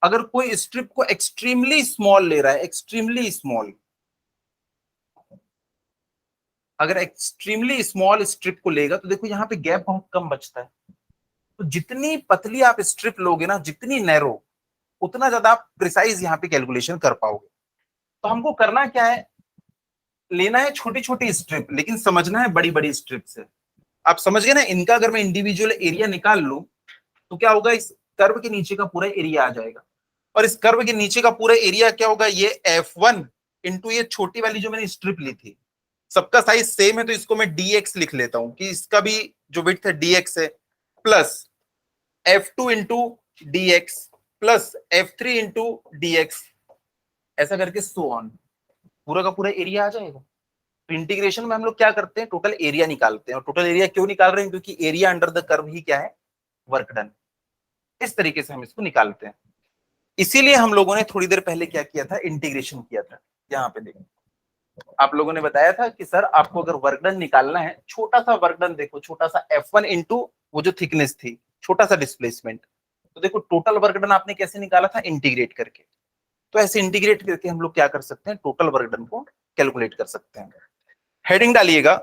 [SPEAKER 1] अगर कोई स्ट्रिप को एक्सट्रीमली स्मॉल ले रहा है, एक्सट्रीमली स्मॉल, अगर एक्सट्रीमली स्मॉल स्ट्रिप को लेगा तो देखो यहाँ पे गैप बहुत कम बचता है। तो जितनी पतली आप स्ट्रिप लोगे ना, जितनी नैरो, उतना ज्यादा आप प्रिसाइज यहाँ पे कैलकुलेशन कर पाओगे। तो हमको करना क्या है, लेना है छोटी छोटी स्ट्रिप, लेकिन समझना है बड़ी बड़ी स्ट्रिप से। आप समझ गए ना, इनका अगर मैं इंडिविजुअल एरिया निकाल लूं तो क्या होगा, इस कर्व के नीचे का पूरा एरिया आ जाएगा। और इस कर्व के नीचे का पूरा एरिया क्या होगा, ये F1 इंटू ये छोटी वाली जो मैंने स्ट्रिप ली थी। सबका साइज सेम है तो इसको मैं dx लिख लेता हूं कि इसका भी जो विड्थ है dx है, plus F2 into D X, plus F3 into D x, ऐसा करके सो ऑन, पूरा का पूरा एरिया आ जाएगा। तो इंटीग्रेशन में हम लोग क्या करते हैं, टोटल एरिया निकालते हैं। और टोटल एरिया क्यों निकाल रहे हैं, क्योंकि एरिया अंडर द कर्व ही क्या है, वर्क डन। इस तरीके से हम इसको निकालते हैं। इसीलिए हम लोगों ने थोड़ी देर पहले क्या किया था, इंटीग्रेशन किया था। यहाँ पे देखो आप लोगों ने बताया था कि सर आपको अगर वर्क डन निकालना है, छोटा सा वर्क डन, देखो छोटा सा F1 इंटू वो जो थिकनेस थी, छोटा सा डिस्प्लेसमेंट। तो देखो टोटल वर्क डन आपने कैसे निकाला था, इंटीग्रेट करके। तो ऐसे इंटीग्रेट करके हम लोग क्या कर सकते हैं, टोटल वर्क डन को कैलकुलेट कर सकते हैं। हेडिंग डालिएगा,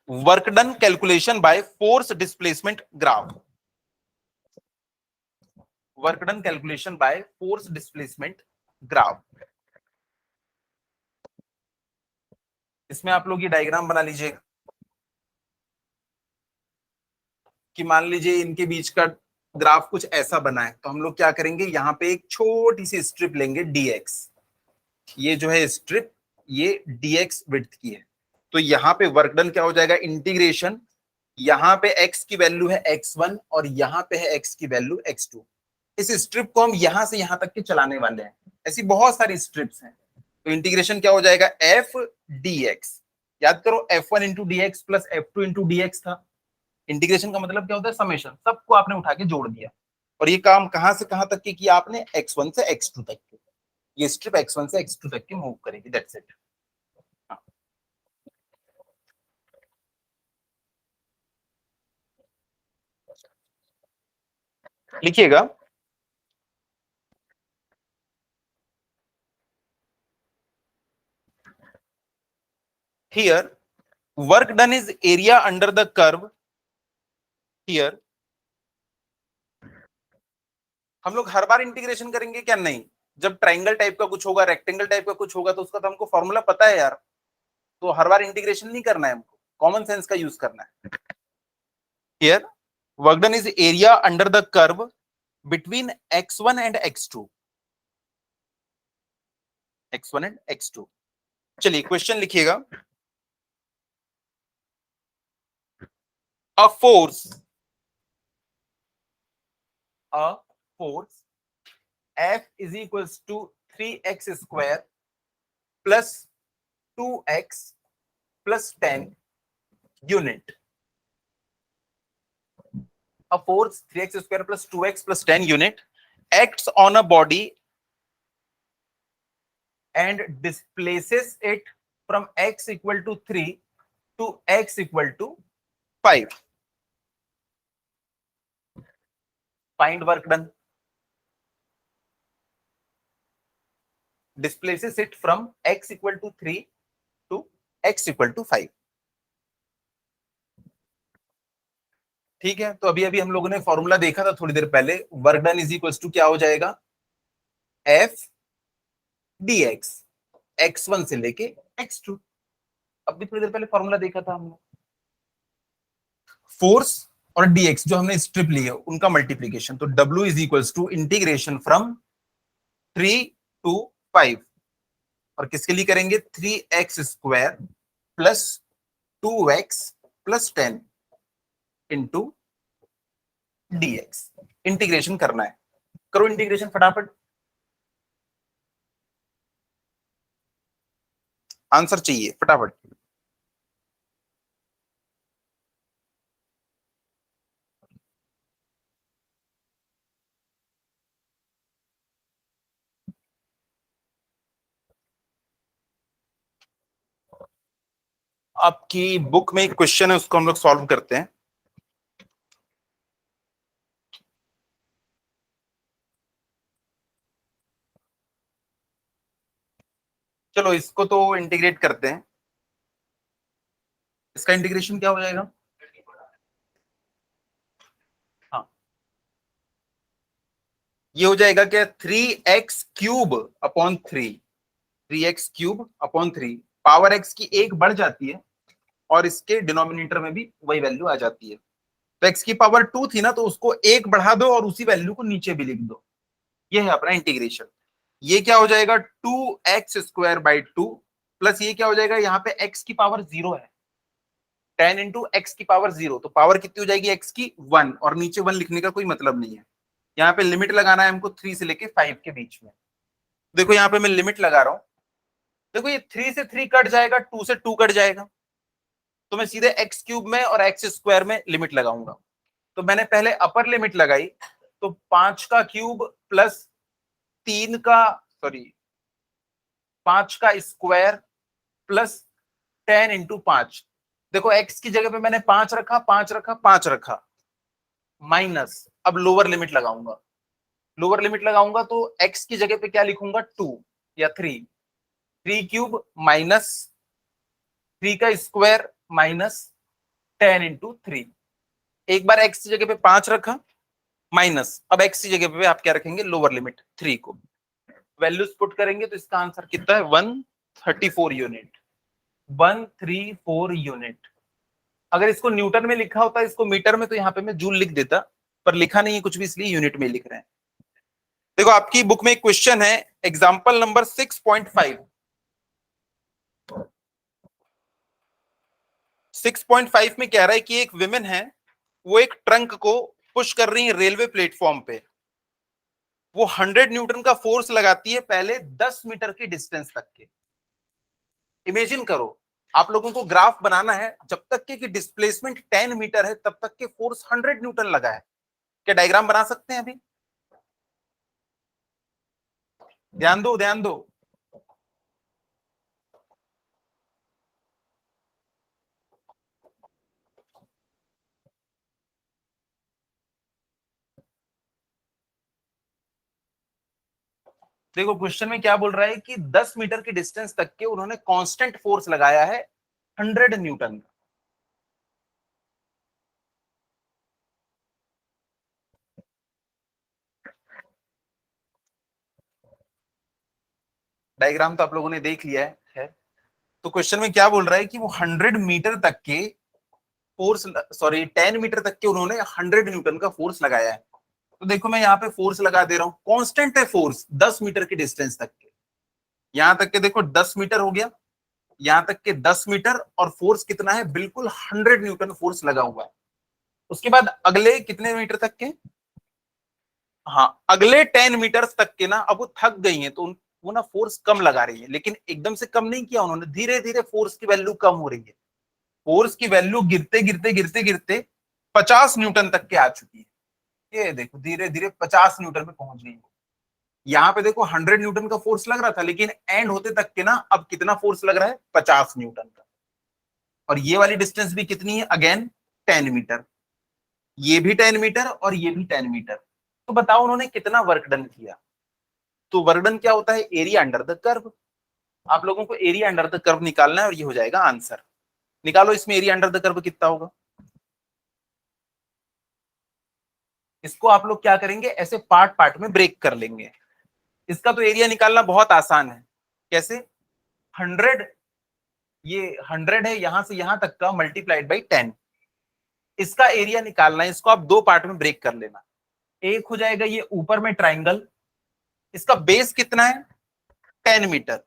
[SPEAKER 1] work done calculation by force displacement graph. Work done calculation by force displacement graph. इसमें आप लोग ये डायग्राम बना लीजिएगा कि मान लीजिए इनके बीच का ग्राफ कुछ ऐसा बना है। तो हम लोग क्या करेंगे, यहाँ पे एक छोटी सी स्ट्रिप लेंगे dx। ये जो है स्ट्रिप, ये dx विड्थ की है। तो यहाँ पे वर्क डन क्या हो जाएगा, इंटीग्रेशन, यहाँ पे x की वैल्यू है x1 और यहाँ पे है x की वैल्यू x2। इस स्ट्रिप को हम यहां से यहां तक के चलाने वाले हैं। ऐसी बहुत सारी स्ट्रिप्स हैं। तो इंटीग्रेशन क्या हो जाएगा, f dx। याद करो F1 into D X plus F2 into D x था। इंटीग्रेशन का मतलब क्या होता है, समेशन, सबको आपने उठा के जोड़ दिया। और ये काम कहां से कहां तक के किया आपने, x1 से x2 तक के। ये स्ट्रिप x1 से x2 तक के मूव करेगी, दैट्स इट। लिखिएगा, here work done is area under the curve here. हम लोग हर बार इंटीग्रेशन करेंगे क्या? नहीं, जब ट्राइंगल टाइप का कुछ होगा, रेक्टेंगल टाइप का कुछ होगा तो उसका तो हमको फॉर्मूला पता है यार, तो हर बार इंटीग्रेशन नहीं करना है, हमको कॉमन सेंस का यूज करना है. Here work done is area under the curve between x1 and x2. x1 and x2. चलिए क्वेश्चन लिखिएगा. A force F is equals to 3x square plus 2x plus 10 unit. A force 3x square plus 2x plus 10 unit acts on a body and displaces it from x equal to 3 to x equal to 5. Find work done. Displaces it from x equal to 3 to x equal to 5. ठीक है, तो अभी अभी हम लोगों ने formula देखा था थोड़ी देर पहले. Work done is equals to क्या हो जाएगा? F dx, x1 से लेके x2. अभी थोड़ी देर पहले फॉर्मूला देखा था हमने. फोर्स और dx जो हमने स्ट्रिप ली है उनका मल्टीप्लीकेशन, तो W is equals to integration from 3 to 5. और किसके लिए करेंगे? 3x square plus 2x plus 10 into dx. इंटीग्रेशन करना है, करो इंटीग्रेशन फटाफट. आंसर चाहिए फटाफट. आपकी बुक में एक क्वेश्चन है, उसको हम लोग सॉल्व करते हैं. चलो इसको तो इंटीग्रेट करते हैं. इसका इंटीग्रेशन क्या हो जाएगा? हाँ, ये हो जाएगा क्या? 3x cube upon 3x cube upon 3. Power x की एक बढ़ जाती है और इसके डिनोमिनेटर में भी वही वैल्यू आ जाती है. तो x की पावर 2 थी ना, तो उसको एक बढ़ा दो और उसी वैल्यू को नीचे भी लिख दो. ये है अपना इंटीग्रेशन. ये क्या हो जाएगा? 2x स्क्वायर बाई 2 प्लस ये क्या हो जाएगा? यहाँ पे x की पावर 0 है, 10 इंटू एक्स की पावर 0. तो पावर कितनी हो जाएगी x की? 1. और नीचे 1 लिखने का कोई मतलब नहीं है. यहाँ पे लिमिट लगाना है हमको 3 से लेके 5 के बीच में. देखो यहाँ पे मैं लिमिट लगा रहा हूं. देखो ये 3 से 3 कट जाएगा, 2 से 2 कट जाएगा, तो मैं सीधे एक्स क्यूब में और एक्स स्क्वायर में लिमिट लगाऊंगा. तो मैंने पहले अपर लिमिट लगाई, तो 5 का क्यूब प्लस 3 का, सॉरी 5 का स्क्वायर प्लस 10 इंटू 5. देखो एक्स की जगह पे मैंने 5 रखा, 5 रखा, 5 रखा, माइनस. अब लोअर लिमिट लगाऊंगा. लोअर लिमिट लगाऊंगा तो एक्स की जगह पे क्या लिखूंगा? 2 या 3. 3 क्यूब माइनस 3 का स्क्वायर माइनस 10 इंटू 3. एक बार एक्स की जगह पे 5 रखा, माइनस. अब एक्स की जगह पे आप क्या रखेंगे? लोअर लिमिट 3 को. वैल्यूज पुट करेंगे तो इसका आंसर कितना है? 134 यूनिट. 134 यूनिट. अगर इसको न्यूटन में लिखा होता, इसको मीटर में, तो यहाँ पे मैं जूल लिख देता, पर लिखा नहीं है कुछ भी, इसलिए यूनिट में लिख रहे हैं. देखो आपकी बुक में एक क्वेश्चन है, एग्जाम्पल नंबर 6.5. 6.5 में कह रहा है कि एक विमेन है, वो एक ट्रंक को पुश कर रही है रेलवे प्लेटफॉर्म पे. वो 100 न्यूटन का फोर्स लगाती है पहले 10 मीटर की डिस्टेंस तक के. इमेजिन करो, आप लोगों को ग्राफ बनाना है जब तक के कि डिस्प्लेसमेंट 10 मीटर है तब तक के फोर्स 100 न्यूटन लगा है. क्या डायग्राम बना सकते हैं? अभी ध्यान दो, ध्यान दो. देखो क्वेश्चन में क्या बोल रहा है कि 10 मीटर की डिस्टेंस तक के उन्होंने कांस्टेंट फोर्स लगाया है 100 न्यूटन। डायग्राम तो आप लोगों ने देख लिया है। तो क्वेश्चन में क्या बोल रहा है कि वो 100 मीटर तक के फोर्स, सॉरी 10 मीटर तक के उन्होंने 100 न्यूटन का फोर्स लगाया है। तो देखो मैं यहाँ पे फोर्स लगा दे रहा हूँ, कांस्टेंट है फोर्स 10 मीटर की डिस्टेंस तक के। यहां तक के देखो 10 मीटर हो गया, यहां तक के 10 मीटर, और फोर्स कितना है, बिल्कुल 100 न्यूटन फोर्स लगा हुआ है। उसके बाद अगले कितने मीटर तक के, हाँ अगले 10 मीटर तक के ना, अब वो थक गई हैं तो वो ना फोर्स कम लगा रही है, लेकिन एकदम से कम नहीं किया उन्होंने, धीरे धीरे फोर्स की वैल्यू कम हो रही है। फोर्स की वैल्यू गिरते गिरते गिरते गिरते 50 न्यूटन तक के आ चुकी है। ये देखो धीरे धीरे 50 न्यूटन पे पहुंच गई है। यहाँ पे देखो 100 न्यूटन का फोर्स लग रहा था, लेकिन एंड होते तक के ना अब कितना फोर्स लग रहा है, 50 न्यूटन का। और ये वाली डिस्टेंस भी कितनी है, अगेन 10 मीटर, ये भी 10 मीटर और ये भी 10 मीटर। तो बताओ उन्होंने कितना वर्क डन किया। तो वर्क डन क्या होता है, एरिया अंडर द कर्व। आप लोगों को एरिया अंडर द कर्व निकालना है और ये हो जाएगा आंसर। निकालो इसमें एरिया अंडर द कर्व कितना होगा। इसको आप लोग क्या करेंगे, ऐसे पार्ट पार्ट में ब्रेक कर लेंगे। इसका तो एरिया निकालना बहुत आसान है। कैसे, 100, ये 100 है यहां से यहां तक का, मल्टीप्लाइड बाई 10। इसका एरिया निकालना है, इसको आप दो पार्ट में ब्रेक कर लेना। एक हो जाएगा ये ऊपर में ट्राइंगल, इसका बेस कितना है, 10 मीटर,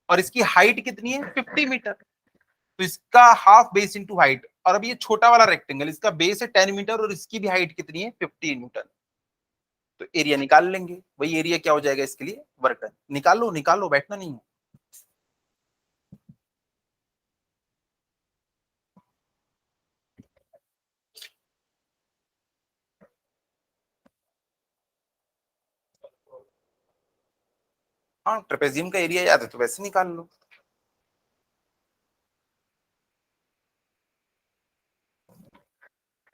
[SPEAKER 1] और इसकी हाइट कितनी है, 50 मीटर। तो इसका हाफ बेस इंटू हाइट। और अब ये छोटा वाला रेक्टेंगल, इसका बेस है 10 मीटर और इसकी भी हाइट कितनी है, 15 मीटर। तो एरिया निकाल लेंगे, वही एरिया क्या हो जाएगा इसके लिए, वर्क डन। निकालो निकालो, बैठना नहीं है। हाँ ट्रेपेजियम का एरिया याद है तो वैसे निकाल लो।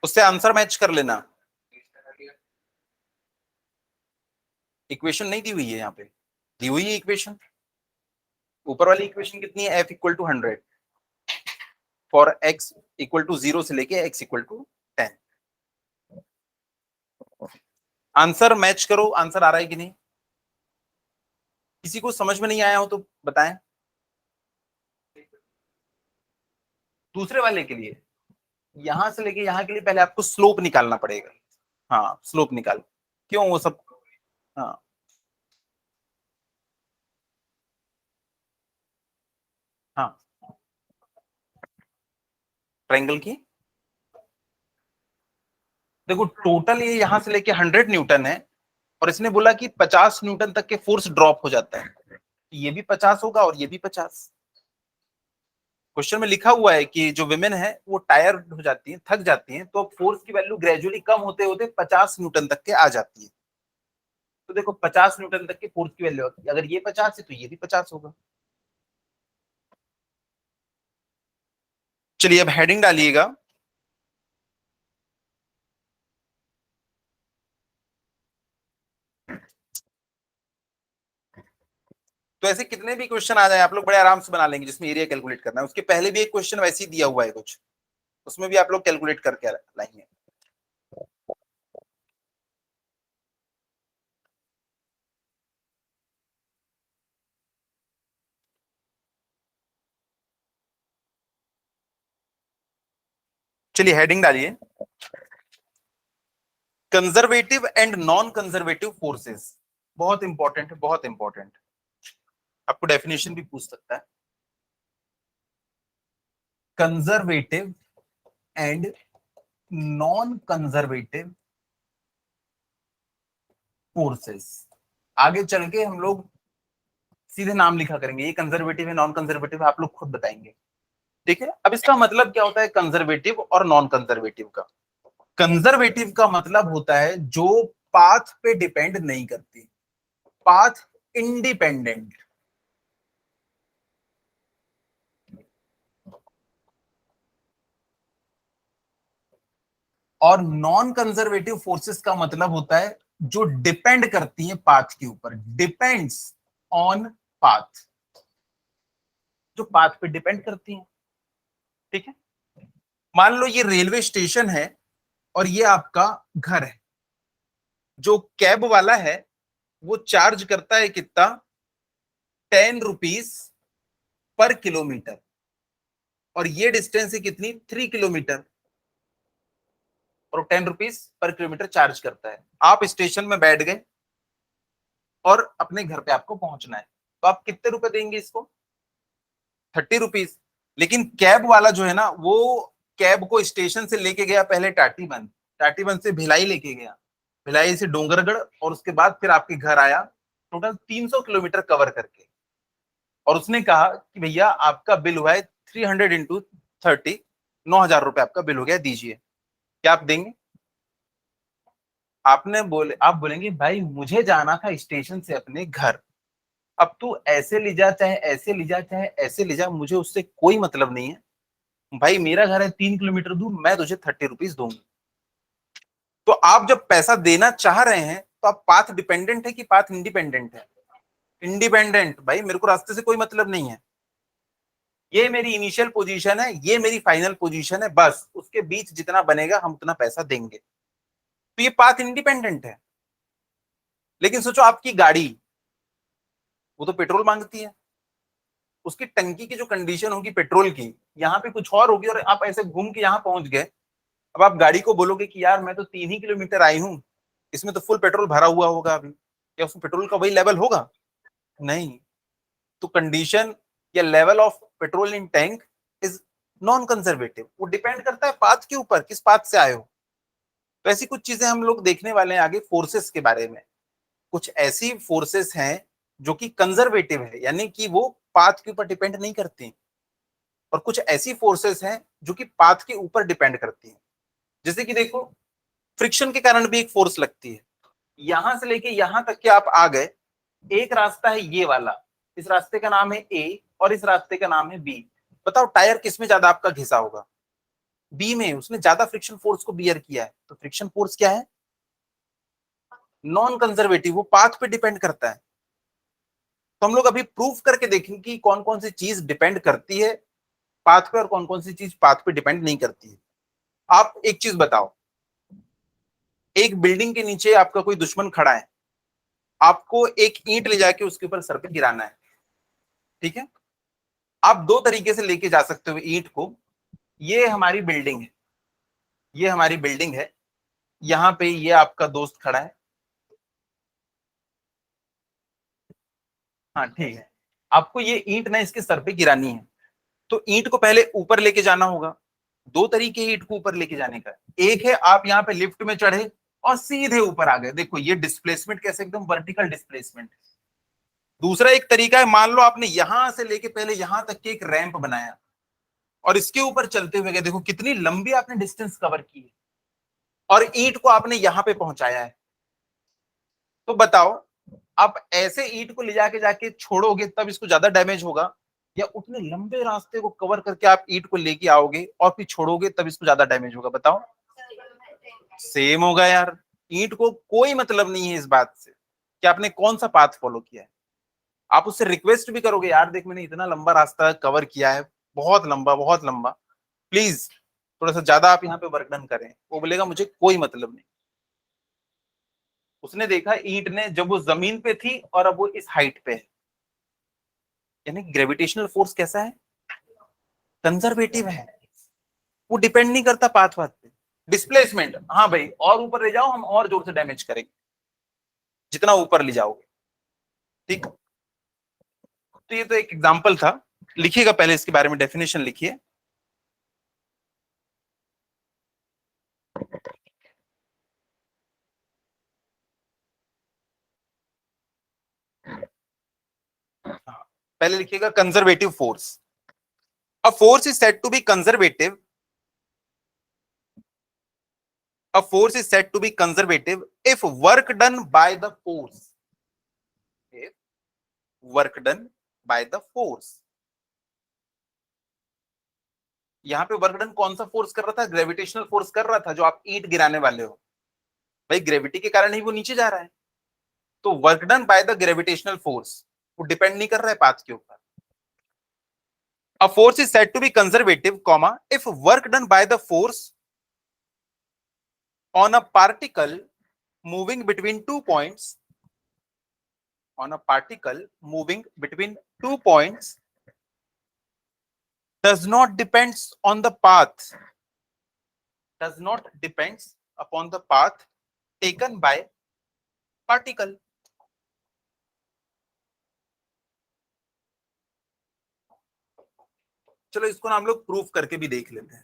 [SPEAKER 1] उससे आंसर मैच कर लेना। इक्वेशन नहीं दी हुई है यहाँ पे, दी हुई है इक्वेशन। ऊपर वाली इक्वेशन कितनी है, F = 100 फॉर x = 0 से लेके x = 10। आंसर मैच करो, आंसर आ रहा है कि नहीं। किसी को समझ में नहीं आया हो तो बताएं। दूसरे वाले के लिए, यहां से लेके यहां के लिए पहले आपको स्लोप निकालना पड़ेगा। हाँ स्लोप निकाल, क्यों वो सब, हाँ हाँ ट्रायंगल की, देखो टोटल ये यहां से लेके 100 न्यूटन है, और इसने बोला कि 50 न्यूटन तक के फोर्स ड्रॉप हो जाता है। ये भी 50 होगा और ये भी 50। क्वेश्चन में लिखा हुआ है कि जो विमेन है वो टायर्ड हो जाती है, थक जाती हैं, तो फोर्स की वैल्यू ग्रेजुअली कम होते होते 50 न्यूटन तक के आ जाती है। तो देखो 50 न्यूटन तक के फोर्स की वैल्यू, अगर ये 50 है तो ये भी 50 होगा। चलिए अब हेडिंग डालिएगा। तो ऐसे कितने भी क्वेश्चन आ जाए आप लोग बड़े आराम से बना लेंगे, जिसमें एरिया कैलकुलेट करना है। उसके पहले भी एक क्वेश्चन वैसे ही दिया हुआ है कुछ, उसमें भी आप लोग कैलकुलेट करके लाएंगे। चलिए हेडिंग डालिए, conservative and non conservative forces. बहुत इंपॉर्टेंट है, बहुत इंपॉर्टेंट। आपको डेफिनेशन भी पूछ सकता है। Conservative and non conservative forces, आगे चल के हम लोग सीधे नाम लिखा करेंगे, ये कंजर्वेटिव है नॉन कंजर्वेटिव है, आप लोग खुद बताएंगे। ठीक है, अब इसका मतलब क्या होता है कंजर्वेटिव और नॉन कंजर्वेटिव का। कंजर्वेटिव का मतलब होता है जो पाथ पे डिपेंड नहीं करती, पाथ इंडिपेंडेंट। और नॉन कंजर्वेटिव फोर्सेस का मतलब होता है जो डिपेंड करती हैं पाथ के ऊपर, डिपेंड्स ऑन पाथ, जो पाथ पे डिपेंड करती हैं। ठीक है, मान लो ये रेलवे स्टेशन है और ये आपका घर है। जो कैब वाला है वो चार्ज करता है कितना, 10 रुपीज पर किलोमीटर, और ये डिस्टेंस है कितनी, 3 किलोमीटर, और 10 रुपीज पर किलोमीटर चार्ज करता है। आप स्टेशन में बैठ गए और अपने घर पे आपको पहुंचना है, तो आप कितने रुपए देंगे इसको, 30 रुपीज। लेकिन कैब वाला जो है ना, वो कैब को स्टेशन से लेके गया पहले टाटीबंध, टाटीबंध से भिलाई लेके गया, भिलाई से डोंगरगढ़, और उसके बाद फिर आपके घर आया, टोटल 300 किलोमीटर कवर करके। और उसने कहा कि भैया आपका बिल हुआ है 300 × 30, 9,000 रुपए आपका बिल हो गया, दीजिए। क्या आप देंगे? आप बोलेंगे भाई मुझे जाना था स्टेशन से अपने घर, अब तू ऐसे ले जा चाहे ऐसे ले जा चाहे ऐसे ले जा, मुझे उससे कोई मतलब नहीं है भाई, मेरा घर है 3 किलोमीटर दूर, मैं तुझे 30 रुपीज दूंगा। तो आप जब पैसा देना चाह रहे हैं तो आप पाथ डिपेंडेंट है कि पाथ इंडिपेंडेंट है? इंडिपेंडेंट, भाई मेरे को रास्ते से कोई मतलब नहीं है, ये मेरी इनिशियल पोजीशन है, ये मेरी फाइनल पोजीशन है, बस उसके बीच जितना बनेगा हम उतना पैसा देंगे। तो ये पाथ इंडिपेंडेंट है। लेकिन सोचो आपकी गाड़ी, वो तो पेट्रोल मांगती है, उसकी टंकी की जो कंडीशन होगी पेट्रोल की, यहाँ पे कुछ और होगी, और आप ऐसे घूम के यहाँ पहुंच गए। अब आप गाड़ी को बोलोगे कि यार मैं तो 3 ही किलोमीटर आई हूँ, इसमें तो फुल पेट्रोल भरा हुआ होगा अभी, क्या उसमें पेट्रोल का वही लेवल होगा? नहीं। तो कंडीशन या level of petrol in tank is non conservative, वो डिपेंड करता है पाथ के ऊपर, किस पाथ से आए हो। तो ऐसी कुछ चीजें हम लोग देखने वाले हैं आगे फोर्सेस के बारे में। कुछ ऐसी फोर्सेस हैं जो कि कंजर्वेटिव है, यानी कि वो पाथ के ऊपर डिपेंड नहीं करती, और कुछ ऐसी फोर्सेस हैं जो कि पाथ के ऊपर डिपेंड करती हैं। जैसे कि देखो, फ्रिक्शन के कारण भी एक फोर्स लगती है। यहां से लेके यहां तक के आप आ गए, एक रास्ता है ये वाला, इस रास्ते का नाम है ए और इस रास्ते का नाम है बी। बताओ टायर किसमें ज्यादा आपका घिसा होगा? बी में, उसने ज्यादा फ्रिक्शन फोर्स को बियर किया है। तो फ्रिक्शन फोर्स क्या है? नॉन कंजर्वेटिव, वो पाथ पे डिपेंड करता है। तो हम लोग अभी प्रूफ करके देखेंगे कि कौन कौन सी चीज डिपेंड करती है पाथ पे और कौन कौन सी चीज पाथ पे डिपेंड नहीं करती है। आप एक चीज बताओ, एक बिल्डिंग के नीचे आपका कोई दुश्मन खड़ा है, आपको एक ईंट ले जाके उसके ऊपर सर पे गिराना है, ठीक है? आप दो तरीके से लेके जा सकते हो ईंट को। ये हमारी बिल्डिंग है, ये हमारी बिल्डिंग है, यहाँ पे ये आपका दोस्त खड़ा है, हाँ ठीक है। आपको ये ईंट ना इसके सर पे गिरानी है, तो ईंट को पहले ऊपर लेके जाना होगा। दो तरीके ईंट को ऊपर लेके जाने का, एक है आप यहाँ पे लिफ्ट में चढ़े और सीधे ऊपर आ गए, देखो ये डिस्प्लेसमेंट कैसे, एकदम वर्टिकल डिस्प्लेसमेंट। दूसरा एक तरीका है, मान लो आपने यहां से लेके पहले यहां तक के एक रैंप बनाया और इसके ऊपर चलते हुए गए, देखो कितनी लंबी आपने डिस्टेंस कवर की है, और ईंट को आपने यहां पे पहुंचाया है। तो बताओ, आप ऐसे ईंट को ले जाके जाके छोड़ोगे तब इसको ज्यादा डैमेज होगा, या उतने लंबे रास्ते को कवर करके आप ईंट को लेके आओगे और फिर छोड़ोगे तब इसको ज्यादा डैमेज होगा? बताओ। सेम होगा यार। ईंट को कोई मतलब नहीं है इस बात से कि आपने कौन सा पाथ फॉलो किया है। आप उससे रिक्वेस्ट भी करोगे, यार देख मैंने इतना लंबा रास्ता कवर किया है, बहुत लंबा बहुत लंबा, प्लीज थोड़ा सा ज्यादा आप यहाँ पे वर्क डन करें, वो बोलेगा मुझे कोई मतलब नहीं। उसने देखा ईंट ने जब वो जमीन पे थी और अब वो इस हाइट पे है, यानी ग्रेविटेशनल फोर्स कैसा है? कंजर्वेटिव है, वो डिपेंड नहीं करता पाथ वाथ पे। डिस्प्लेसमेंट, हाँ भाई और ऊपर ले जाओ, हम और जोर से डैमेज करेंगे जितना ऊपर ले जाओगे, ठीक। तो ये तो एक एग्जांपल था, लिखिएगा पहले इसके बारे में डेफिनेशन लिखिए। पहले लिखिएगा conservative force. A force is said to be conservative, a force is said to be conservative if work done by the force, if work done by the force। यहां पे वर्क डन कौन सा force कर रहा था? Gravitational force कर रहा था, जो आप ईंट गिराने वाले हो, भाई ग्रेविटी के कारण ही वो नीचे जा रहा है। तो work done by the gravitational force, वो डिपेंड नहीं कर रहा है पाथ के ऊपर। A force is said to be conservative, comma, if work done by the force on a particle moving between 2 points, on a particle moving between 2 points does not depends on the path, does not depends upon the path taken by particle. चलो इसको ना हम लोग proof करके भी देख लेते हैं।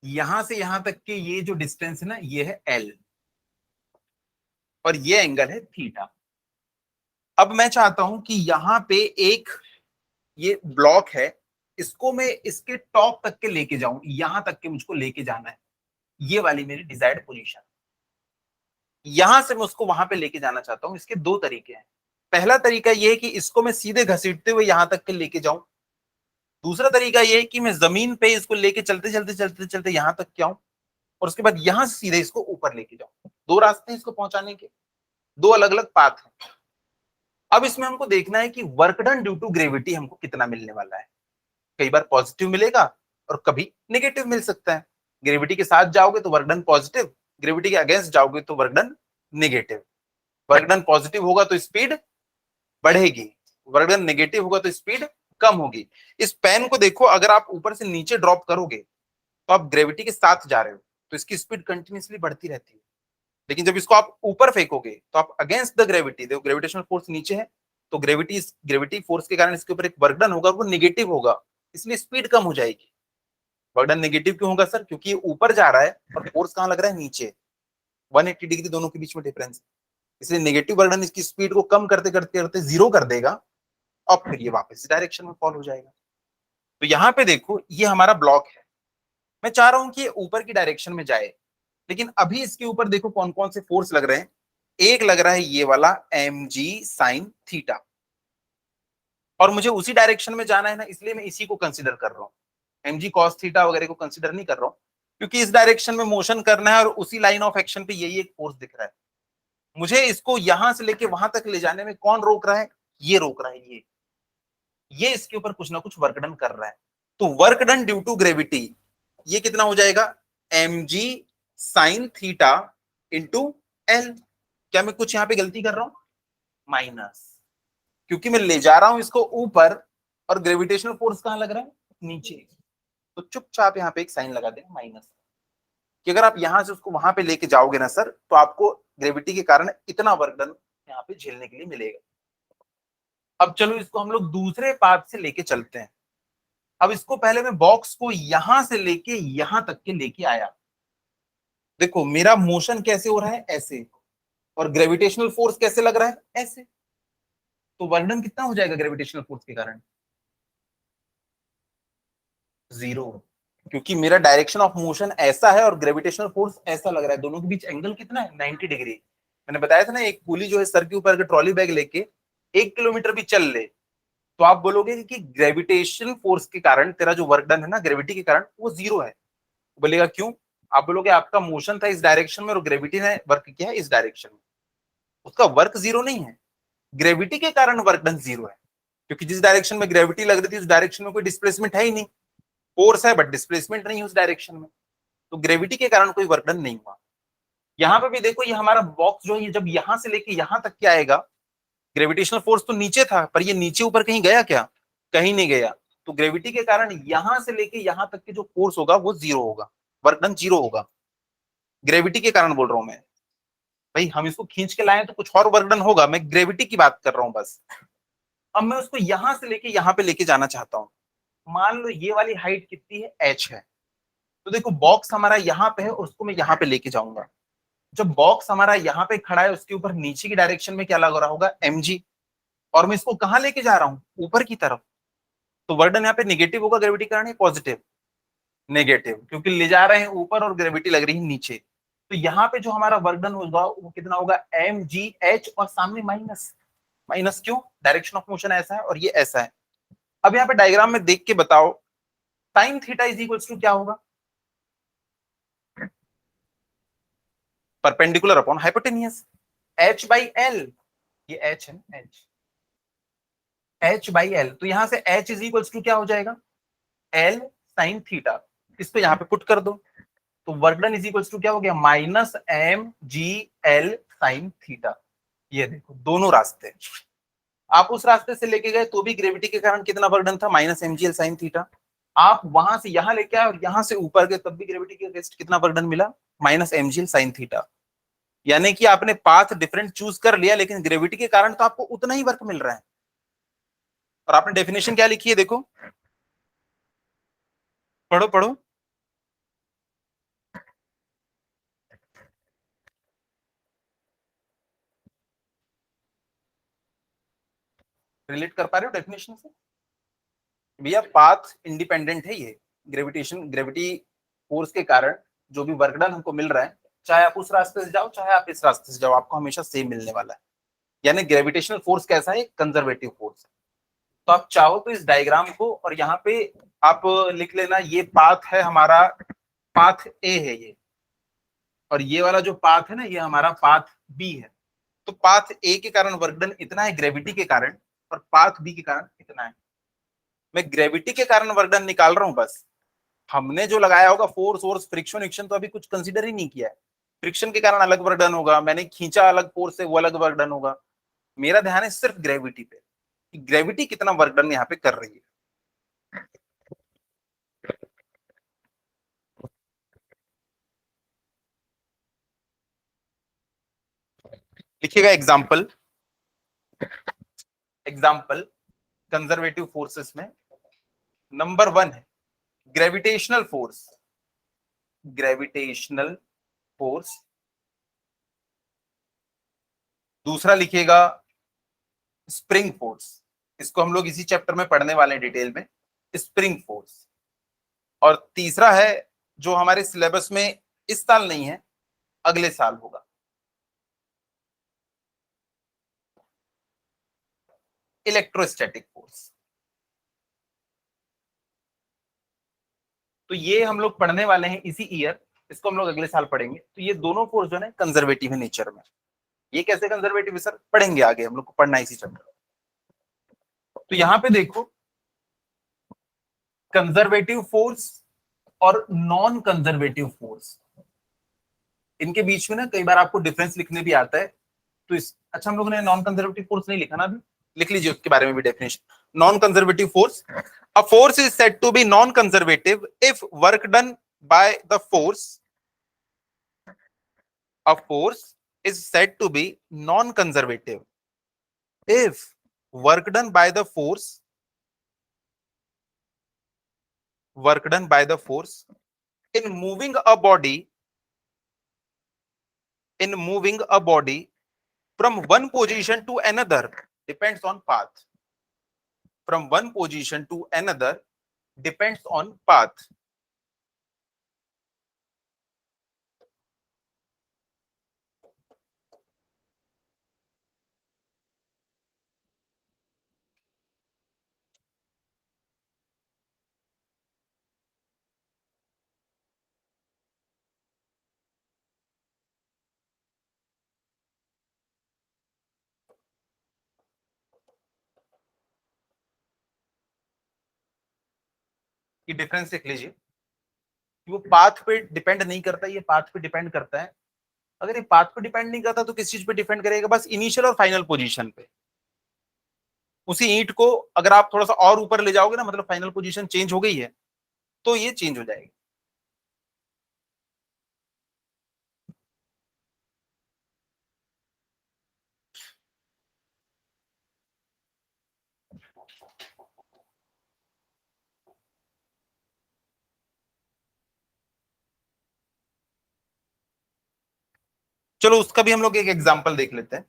[SPEAKER 1] यहां से यहां तक के ये जो डिस्टेंस है ना, ये है एल और ये एंगल है थीटा। अब मैं चाहता हूं कि यहां पे एक ये ब्लॉक है, इसको मैं इसके टॉप तक के लेके जाऊं, यहां तक के मुझको लेके जाना है, ये वाली मेरी डिजायर्ड पोजीशन। यहां से मैं उसको वहां पे लेके जाना चाहता हूं। इसके दो तरीके हैं। पहला तरीका ये है कि इसको मैं सीधे घसीटते हुए यहां तक के लेके जाऊं। दूसरा तरीका ये है कि मैं जमीन पे इसको लेके चलते चलते चलते चलते यहां तक के आऊं और उसके बाद यहां से सीधे इसको ऊपर लेके जाऊं। दो रास्ते हैं इसको पहुंचाने के, दो अलग अलग पाथ हैं। अब इसमें हमको देखना है कि work done due to gravity हमको कितना मिलने वाला है। कई बार पॉजिटिव मिलेगा और कभी नेगेटिव मिल सकता है। ग्रेविटी के साथ जाओगे तो वर्क डन पॉजिटिव, ग्रेविटी के अगेंस्ट जाओगे तो work done negative. Work done positive होगा तो स्पीड बढ़ेगी, वर्क डन नेगेटिव होगा तो स्पीड कम होगी। इस पेन को देखो, अगर आप ऊपर से नीचे ड्रॉप करोगे तो आप ग्रेविटी के साथ जा रहे हो तो इसकी स्पीड कंटिन्यूसली बढ़ती रहती है। लेकिन जब इसको आप ऊपर फेंकोगे तो आप अगेंस्ट द ग्रेविटी, देखो ग्रेविटेशनल फोर्स नीचे है तो ग्रेविटी फोर्स के कारण इसके ऊपर एक वर्क डन होगा, वो नेगेटिव होगा, इसलिए स्पीड कम हो जाएगी। वर्क डन नेगेटिव क्यों होगा सर? क्योंकि ये ऊपर जा रहा है और फोर्स कहां लग रहा है? नीचे। 180 डिग्री दोनों के बीच में डिफरेंस, इसलिए नेगेटिव वर्क डन इसकी स्पीड को कम करते करते करते जीरो कर देगा और फिर ये वापस डायरेक्शन में फॉल हो जाएगा। तो यहाँ पे देखो ये हमारा ब्लॉक है, मैं चाह रहा हूं कि ये ऊपर की डायरेक्शन में जाए, लेकिन अभी इसके ऊपर देखो कौन कौन से फोर्स लग रहे हैं। एक लग रहा है ये वाला mg sin थीटा, और मुझे उसी डायरेक्शन में जाना है ना, इसलिए मैं इसी को कंसिडर कर रहा हूँ। mg cos थीटा वगैरह को कंसिडर नहीं कर रहा हूँ, क्योंकि इस डायरेक्शन में मोशन करना है और उसी लाइन ऑफ एक्शन पे यही एक फोर्स दिख रहा है। मुझे इसको यहां से लेके वहां तक ले जाने में कौन रोक रहा है? ये रोक रहा है। ये इसके ऊपर कुछ ना कुछ वर्क डन कर रहा है। तो work done due to gravity ये कितना हो जाएगा? mg sin theta into L. क्या मैं कुछ यहां पे गलती कर रहा हूं? माइनस, क्योंकि मैं ले जा रहा हूं इसको ऊपर और ग्रेविटेशनल फोर्स कहां लग रहा है? नीचे। तो चुपचाप यहाँ पे एक साइन लगा देना माइनस, कि अगर आप यहां से उसको वहां पे लेके जाओगे ना सर, तो आपको ग्रेविटी के कारण इतना वर्क डन यहाँ पे झेलने के लिए मिलेगा। अब चलो इसको हम लोग दूसरे पाथ से लेके चलते हैं। अब इसको पहले मैं बॉक्स को यहां से लेके यहां तक के लेके आया। देखो मेरा मोशन कैसे हो रहा है? ऐसे। और ग्रेविटेशनल फोर्स कैसे लग रहा है? ऐसे। तो वर्क डन कितना हो जाएगा ग्रेविटेशनल फोर्स के कारण? जीरो, क्योंकि मेरा डायरेक्शन ऑफ मोशन ऐसा है और ग्रेविटेशनल फोर्स ऐसा लग रहा है। दोनों के बीच एंगल कितना है? 90 डिग्री। मैंने बताया था ना, एक कूली जो है सर के ऊपर अगर ट्रॉली बैग लेके 1 किलोमीटर भी चल ले तो आप बोलोगे कि ग्रेविटेशन फोर्स के कारण तेरा जो वर्क डन है ना, ग्रेविटी के कारण, वो जीरो है। बोलेगा क्यों? आप बोलोगे आपका मोशन था इस डायरेक्शन में और ग्रेविटी ने वर्क किया है इस डायरेक्शन में। उसका वर्क जीरो नहीं है, ग्रेविटी के कारण वर्क डन जीरो है, क्योंकि जिस डायरेक्शन में ग्रेविटी लग रही थी उस डायरेक्शन में कोई डिस्प्लेसमेंट है ही नहीं। फोर्स है बट डिस्प्लेसमेंट नहीं है उस डायरेक्शन में, तो ग्रेविटी के कारण कोई वर्क डन नहीं हुआ। यहाँ पे भी देखो, ये हमारा बॉक्स जो है ये जब यहां से लेके यहां तक के आएगा, ग्रेविटेशनल फोर्स तो नीचे था पर ये नीचे ऊपर कहीं गया क्या? कहीं नहीं गया। तो ग्रेविटी के कारण यहां से लेके यहां तक के जो फोर्स होगा वो जीरो होगा, वर्क डन जीरो होगा। ग्रेविटी के कारण बोल रहा हूं मैं। भाई हम इसको खींच के लाए तो कुछ और वर्क डन होगा, मैं ग्रेविटी की बात कर रहा हूं बस। अब मैं उसको यहां से लेके यहां पे लेके जाना चाहता हूं। मान लो ये वाली हाइट कितनी है? h है। तो देखो बॉक्स हमारा यहाँ पे है और उसको मैं यहाँ पे लेके जाऊंगा। जब बॉक्स हमारा यहाँ पे खड़ा है उसके ऊपर नीचे की डायरेक्शन में क्या लग रहा होगा? mg। और मैं इसको कहाँ लेके जा रहा हूँ? ऊपर की तरफ। तो वर्क डन यहाँ पे नेगेटिव होगा ग्रेविटी के कारण, पॉजिटिव? नेगेटिव, क्योंकि ले जा रहे हैं ऊपर और ग्रेविटी लग रही है नीचे। तो यहाँ पे जो हमारा वर्क डन होगा वो कितना होगा? mgh, और सामने माइनस। माइनस क्यों? डायरेक्शन ऑफ मोशन ऐसा है और ये ऐसा है। अब यहाँ पे डायग्राम में देख के बताओ sine theta is equals to क्या होगा? Perpendicular upon hypotenuse, h by L. ये h है, h। H बाई एल, तो यहां से H इज इक्वल्स टू क्या हो जाएगा, L साइन थीटा, इसको यहाँ पे पुट कर दो, तो work done is equals to क्या हो गया, minus M G L sine theta. ये देखो दोनों रास्ते, आप उस रास्ते से लेके गए तो भी ग्रेविटी के कारण कितना वर्क डन था, minus M G L sine theta. आप वहां से यहां लेके आए और यहां से ऊपर गए तब भी ग्रेविटी के अगेंस्ट कितना वर्क डन मिला, minus M G L sine theta. यानी कि आपने पाथ डिफरेंट चूज कर लिया लेकिन ग्रेविटी के कारण तो आपको उतना ही वर्क मिल रहा है। और आपने डेफिनेशन क्या लिखी है, देखो पढ़ो पढ़ो, रिलेट कर पा रहे हो डेफिनेशन से, भैया पाथ इंडिपेंडेंट है ये, ग्रेविटी फोर्स के कारण जो भी वर्क डन हमको मिल रहा है, चाहे आप उस रास्ते से जाओ चाहे आप इस रास्ते से जाओ, आपको हमेशा सेम मिलने वाला है। यानी ग्रेविटेशनल फोर्स कैसा है, कंजर्वेटिव फोर्स। तो आप चाहो तो इस डायग्राम को और यहाँ पे आप लिख लेना, ये पाथ है हमारा, पाथ ए है ये, और ये वाला जो पाथ है ना ये हमारा पाथ बी है। तो पाथ ए के कारण वर्क डन इतना है ग्रेविटी के कारण, और पाथ बी के कारण इतना है। मैं ग्रेविटी के कारण वर्क डन निकाल रहा हूं बस, हमने जो लगाया होगा फोर्स फोर्स फ्रिक्शन विक्शन तो अभी कुछ कंसीडर ही नहीं किया है। फ्रिक्शन के कारण अलग वर्क डन होगा, मैंने खींचा अलग फोर्स से वो अलग वर्क डन होगा। मेरा ध्यान है सिर्फ ग्रेविटी पे, ग्रेविटी कितना वर्क डन यहाँ पे कर रही है। लिखिएगा एग्जाम्पल, एग्जाम्पल कंजर्वेटिव फोर्सेस में नंबर 1 है ग्रेविटेशनल फोर्स, ग्रेविटेशनल फोर्स। दूसरा लिखिएगा स्प्रिंग फोर्स, इसको हम लोग इसी चैप्टर में पढ़ने वाले हैं डिटेल में, स्प्रिंग फोर्स। और तीसरा है जो हमारे सिलेबस में इस साल नहीं है, अगले साल होगा, इलेक्ट्रोस्टैटिक फोर्स। तो ये हम लोग पढ़ने वाले हैं इसी ईयर, इसको हम लोग अगले साल पढ़ेंगे। तो ये दोनों फोर्स जो है कंजर्वेटिव है नेचर में। ये कैसे कंजर्वेटिव है सर, पढ़ेंगे आगे, हम लोग को पढ़ना है इसी चैप्टर। तो यहाँ पे देखो कंजर्वेटिव फोर्स और नॉन कंजर्वेटिव फोर्स, इनके बीच में ना कई बार आपको डिफरेंस लिखने भी आता है। तो इस अच्छा हम लोगों ने नॉन कंजर्वेटिव फोर्स नहीं लिखा ना अभी, लिख लीजिए उसके बारे में भी definition. Non conservative force, a force is said to be non conservative if work done by the force, a force is said to be non-conservative if work done by the force, work done by the force in moving a body, in moving a body from one position to another depends on path, from one position to another depends on path। ये difference देख लीजिए, वो path पे depend नहीं करता, ये path पे depend करता है। अगर ये पाथ पे डिपेंड नहीं करता तो किस चीज पे डिपेंड करेगा, बस इनिशियल और फाइनल पोजीशन पे। उसी ईंट को अगर आप थोड़ा सा और ऊपर ले जाओगे ना, मतलब फाइनल पोजीशन चेंज हो गई है तो ये चेंज हो जाएगी। चलो उसका भी हम लोग एक एग्जांपल देख लेते हैं।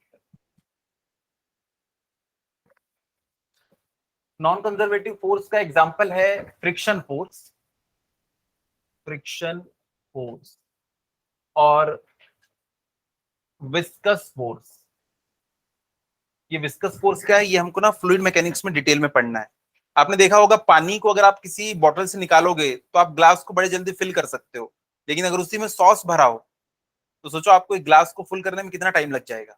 [SPEAKER 1] नॉन कंजर्वेटिव फोर्स का एग्जांपल है फ्रिक्शन फोर्स, फ्रिक्शन फोर्स और विस्कस फोर्स। ये विस्कस फोर्स क्या है, ये हमको ना फ्लूइड मैकेनिक्स में डिटेल में पढ़ना है। आपने देखा होगा पानी को अगर आप किसी बॉटल से निकालोगे तो आप ग्लास को बड़े जल्दी फिल कर सकते हो, लेकिन अगर उसी में सॉस भरा हो तो सोचो आपको एक ग्लास को फुल करने में कितना टाइम लग जाएगा।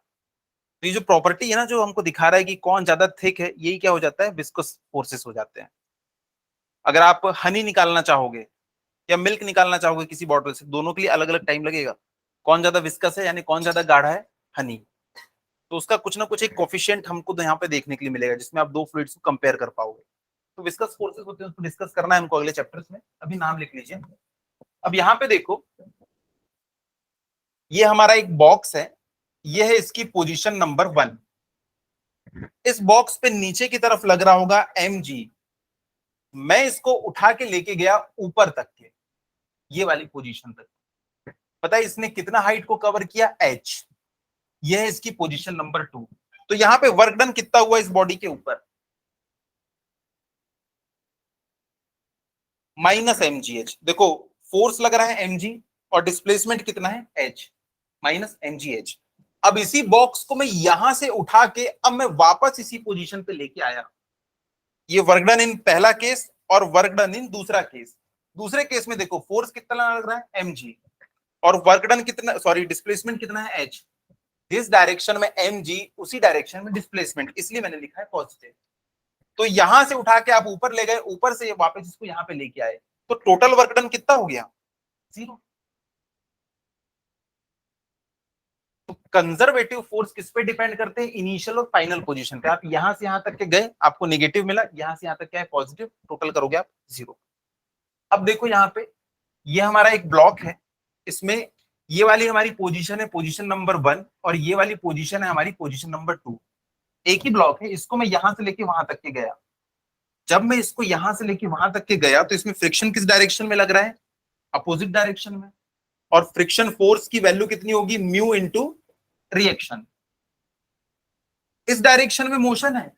[SPEAKER 1] तो ये जो प्रॉपर्टी है ना, जो हमको दिखा रहा है कि कौन ज्यादा थिक है, यही क्या हो जाता है, विस्कस फोर्सेस हो जाते हैं। अगर आप हनी निकालना चाहोगे या मिल्क निकालना चाहोगे किसी बॉटल से, दोनों के लिए अलग अलग टाइम लगेगा। कौन ज्यादा विस्कस है यानी कौन ज्यादा गाढ़ा है, हनी। तो उसका कुछ ना कुछ एक कोफिशिएंट हमको तो यहाँ पे देखने के लिए मिलेगा, जिसमें आप दो फ्लूइड्स को कंपेयर कर पाओगे। तो विस्कस फोर्सेस होते हैं, उसको डिस्कस करना है हमको अगले चैप्टर्स में, अभी नाम लिख लीजिए। अब यहाँ पे देखो, ये हमारा एक बॉक्स है, ये है इसकी पोजीशन नंबर 1। इस बॉक्स पे नीचे की तरफ लग रहा होगा mg। मैं इसको उठा के लेके गया ऊपर तक के, ये वाली पोजीशन तक। पता है इसने कितना हाइट को कवर किया, h। ये है इसकी पोजीशन नंबर 2। तो यहां पे वर्क डन कितना हुआ इस बॉडी के ऊपर, माइनस mgh। देखो फोर्स लग रहा है mg और डिस्प्लेसमेंट कितना है, h, माइनस mgh। अब इसी बॉक्स को मैं यहां से उठा के अब मैं वापस इसी पोजीशन पे लेके आया। ये वर्क डन इन पहला केस और वर्क डन इन दूसरा केस। दूसरे केस में देखो फोर्स कितना लग रहा है, mg, और वर्क डन कितना, सॉरी डिस्प्लेसमेंट कितना है, h। जिस डायरेक्शन में mg उसी डायरेक्शन में डिस्प्लेसमेंट, इसलिए मैंने लिखा है पॉजिटिव। तो यहां से उठा के आप ऊपर ले गए, ऊपर से वापस इसको यहां पे लेके आए, तो टोटल वर्क डन कितना हो गया, 0। तो कंजर्वेटिव फोर्स किस पे डिपेंड करते हैं, इनिशियल और फाइनल पोजीशन पे। आप यहां से यहां तक के गए, आपको नेगेटिव मिला, यहां से यहां तक क्या है, पॉजिटिव, टोटल करोगे आप 0। अब देखो यहाँ पे, ये हमारा एक ब्लॉक है, इसमें ये वाली हमारी पोजीशन है पोजीशन नंबर 1, और ये वाली पोजीशन है हमारी पोजीशन नंबर 2। एक ही ब्लॉक है, इसको मैं यहां से लेके वहां तक के गया। जब मैं इसको यहां से लेके वहां तक के गया, तो इसमें फ्रिक्शन किस डायरेक्शन में लग रहा है, अपोजिट डायरेक्शन में। और फ्रिक्शन फोर्स की वैल्यू कितनी होगी, म्यू इंटू रिएक्शन। इस डायरेक्शन में मोशन है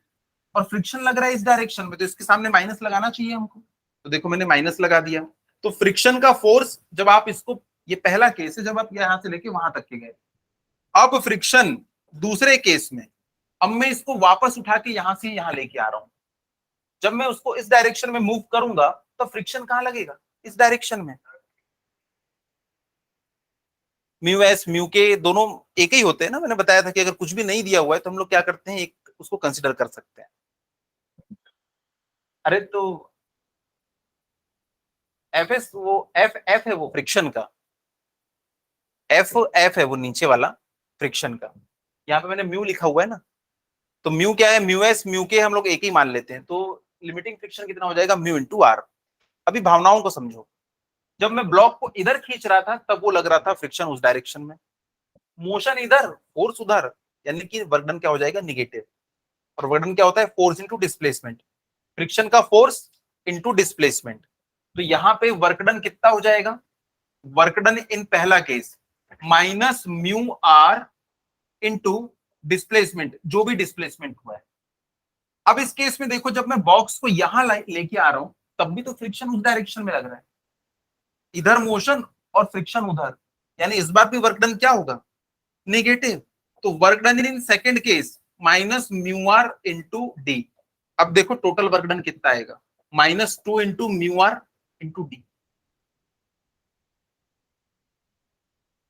[SPEAKER 1] और फ्रिक्शन लग रहा है इस डायरेक्शन में, तो इसके सामने माइनस लगाना चाहिए हमको। तो देखो मैंने माइनस लगा दिया। तो फ्रिक्शन का फोर्स, जब आप इसको, ये पहला केस है जब आप यहां से लेके वहां तक के गए। अब फ्रिक्शन दूसरे केस में, अब मैं इसको वापस उठा के यहां से यहां लेके आ रहा हूं। जब मैं उसको इस डायरेक्शन में मूव करूंगा, तो फ्रिक्शन कहां लगेगा, इस डायरेक्शन में। म्यू एस म्यू के दोनों एक ही होते हैं ना, मैंने बताया था कि अगर कुछ भी नहीं दिया हुआ है तो हम लोग क्या करते हैं, एक उसको कंसिडर कर सकते हैं। अरे तो एफ एस, वो एफ एफ है वो फ्रिक्शन का, एफ एफ है वो नीचे वाला फ्रिक्शन का। यहाँ पे मैंने म्यू लिखा हुआ है ना, तो म्यू क्या है, म्यू एस म्यू के हम लोग एक ही मान लेते हैं। तो लिमिटिंग फ्रिक्शन कितना हो जाएगा, म्यू इंटू आर। अभी भावनाओं को समझो। जब मैं ब्लॉक को इधर खींच रहा था, तब वो लग रहा था फ्रिक्शन उस डायरेक्शन में, मोशन इधर, फोर्स उधर, यानी कि वर्कडन क्या हो जाएगा, निगेटिव। और वर्कडन क्या होता है, फोर्स इंटू डिस्प्लेसमेंट, फ्रिक्शन का फोर्स इंटू डिस्प्लेसमेंट। तो यहाँ पे वर्कडन कितना हो जाएगा, वर्कडन इन पहला case minus mu R into displacement, जो भी डिस्प्लेसमेंट हुआ है। अब इस केस में देखो, जब मैं बॉक्स को यहां लेके आ रहा हूं, तब भी तो फ्रिक्शन उस डायरेक्शन में लग रहा है, इधर मोशन और फ्रिक्शन उधर, यानी इस बार भी वर्क डन क्या होगा, नेगेटिव। तो work done in second case minus mu R into D. अब देखो टोटल वर्क डन कितना आएगा, -2 into mu R into D.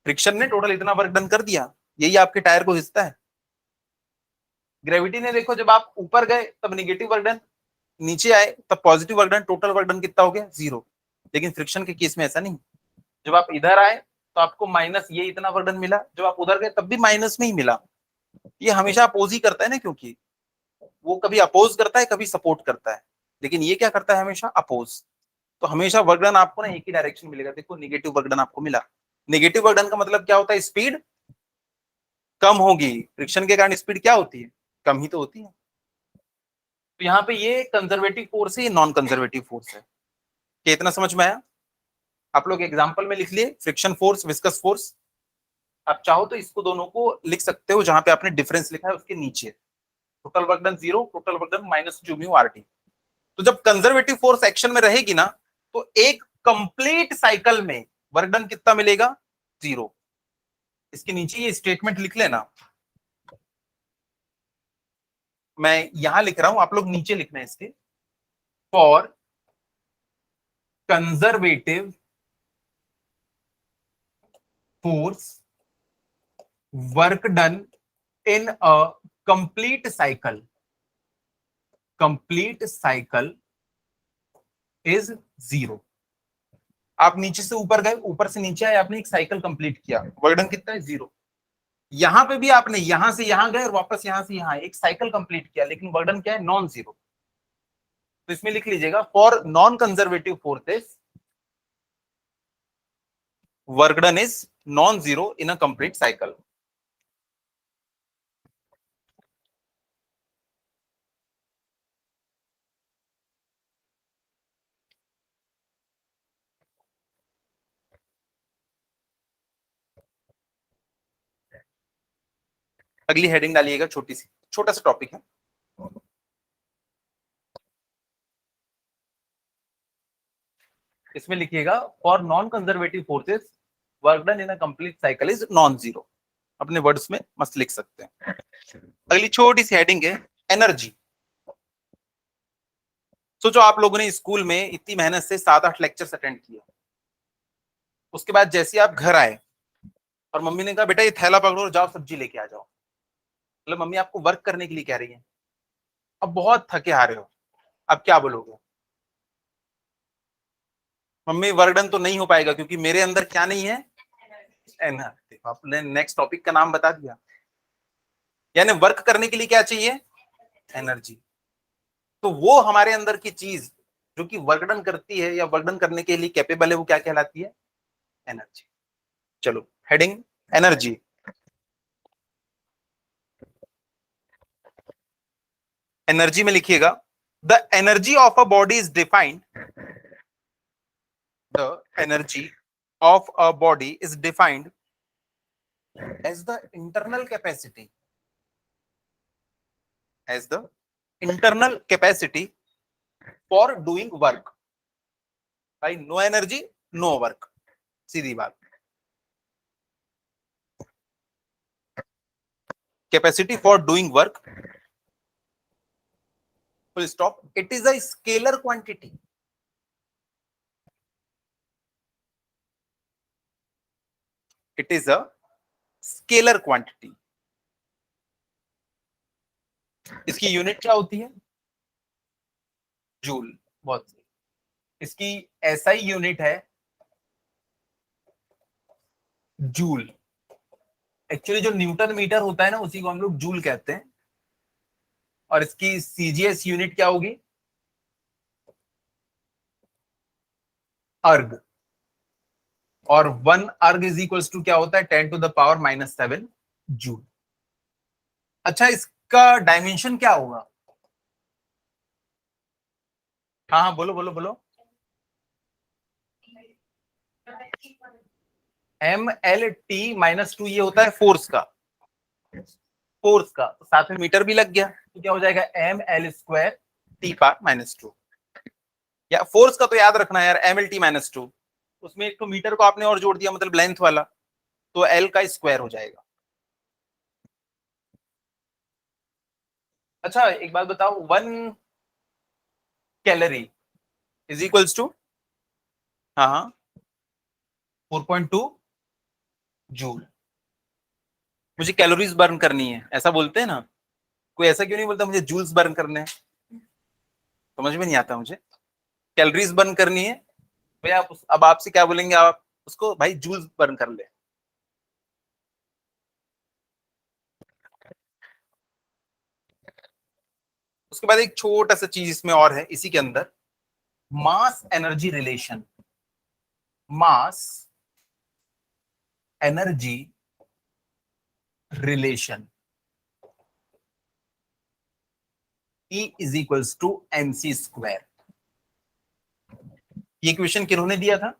[SPEAKER 1] Friction ने टोटल इतना वर्क डन कर दिया, यही आपके टायर को घिसता है। ग्रेविटी ने देखो, जब आप ऊपर गए तब निगेटिव वर्क डन, नीचे आए तब positive work done, total work done कितना हो गया, 0। लेकिन फ्रिक्शन के केस में ऐसा नहीं, जब आप इधर आए तो आपको माइनस ये इतना वर्क डन मिला, जब आप उधर गए तब भी माइनस में ही मिला। ये हमेशा अपोज ही करता है ना, क्योंकि वो कभी अपोज करता है कभी सपोर्ट करता है, लेकिन ये क्या करता है, हमेशा अपोज। तो हमेशा वर्क डन आपको ना एक ही डायरेक्शन मिलेगा। देखो निगेटिव वर्क डन आपको मिला, निगेटिव वर्क डन का मतलब क्या होता है, स्पीड कम होगी, फ्रिक्शन के कारण स्पीड क्या होती है, कम ही तो होती है। तो यहाँ पे ये कंजर्वेटिव फोर्स है, ये नॉन कंजर्वेटिव फोर्स है। क्या इतना समझ में आया, आप लोग एग्जाम्पल में लिख लिए, फ्रिक्शन फोर्स, विस्कस फोर्स। आप चाहो तो इसको दोनों को लिख सकते हो, जहां पे आपने डिफरेंस लिखा है उसके नीचे, total work done 0, total work done minus two mu R T. तो जब कंजर्वेटिव फोर्स एक्शन में रहेगी ना, तो एक कंप्लीट साइकिल में वर्क डन कितना मिलेगा, 0। इसके नीचे ये स्टेटमेंट लिख लेना, मैं यहां लिख रहा हूं, आप लोग नीचे लिखना है इसके, for conservative force work done in a complete cycle is 0. आप नीचे से ऊपर गए, ऊपर से नीचे आए, आपने एक साइकिल कंप्लीट किया, वर्क डन कितना है 0. यहां पे भी आपने यहां से यहां गए और वापस यहां से यहां एक साइकिल कंप्लीट किया, लेकिन वर्क डन क्या है, नॉन जीरो. तो इसमें लिख लीजिएगा for non conservative forces work done is non zero in a complete cycle. अगली हेडिंग डालिएगा, छोटी सी, छोटा सा टॉपिक है. इसमें लिखिएगा for non conservative forces work done in a complete cycle is non zero. अपने वर्ड्स में मस्त लिख सकते हैं. अगली छोटी सी हेडिंग है एनर्जी. सोचो आप लोगों ने स्कूल में इतनी मेहनत से 7-8 लेक्चर्स अटेंड किए, उसके बाद जैसे ही आप घर आए और मम्मी ने कहा बेटा ये थैला पकड़ो और जाओ सब्जी लेके आ जाओ, मतलब मम्मी आपको वर्क करने के लिए कह रही है, अब बहुत थके हारे हो, अब क्या बोलोगे? मम्मी वर्क डन तो नहीं हो पाएगा क्योंकि मेरे अंदर क्या नहीं है, एनर्जी. आपने नेक्स्ट टॉपिक का नाम बता दिया. यानी वर्क करने के लिए क्या चाहिए, एनर्जी. तो वो हमारे अंदर की चीज जो कि वर्क डन करती है या वर्क डन करने के लिए कैपेबल है, वो क्या कहलाती है, एनर्जी. चलो हेडिंग एनर्जी. एनर्जी में लिखिएगा the energy of a body is defined, the energy of a body is defined as the internal capacity, as the internal capacity for doing work. भाई नो एनर्जी नो वर्क, सीधी बात. Capacity for doing work, full stop. It is a scalar quantity. It is a scalar quantity. इसकी unit क्या होती है, joule. बहुत सही. इसकी SI unit है जूल. एक्चुअली जो न्यूटन मीटर होता है ना, उसी को हम लोग जूल कहते हैं. और इसकी सीजीएस यूनिट क्या होगी, अर्ग. और 1 अर्ग इज इक्वल्स टू क्या होता है, 10⁻⁻⁷ जूल. अच्छा इसका डायमेंशन क्या होगा, हाँ हाँ बोलो बोलो बोलो. ML_T-2 ये होता है फोर्स का, फोर्स का. तो साथ में मीटर भी लग गया, तो क्या हो जाएगा ML²T⁻². या फोर्स का तो याद रखना यार, ML_T-2. उसमें एक तो मीटर को आपने और जोड़ दिया, मतलब लेंथ वाला, तो L का स्क्वायर हो जाएगा. अच्छा एक बात बताओ, 1 कैलोरी इज इक्वल्स टू, हाँ हाँ, 4.2 जूल. मुझे कैलोरीज बर्न करनी है ऐसा बोलते हैं ना, कोई ऐसा क्यों नहीं बोलता मुझे जूल्स बर्न करने हैं, समझ में नहीं आता मुझे. कैलोरीज बर्न करनी है भैया, अब आपसे क्या बोलेंगे, आप उसको भाई जूल्स बर्न कर ले. उसके बाद एक छोटा सा चीज इसमें और है इसी के अंदर, mass energy relation. Mass energy relation, E is equals to mc². ये क्वेश्चन किन्होंने दिया था,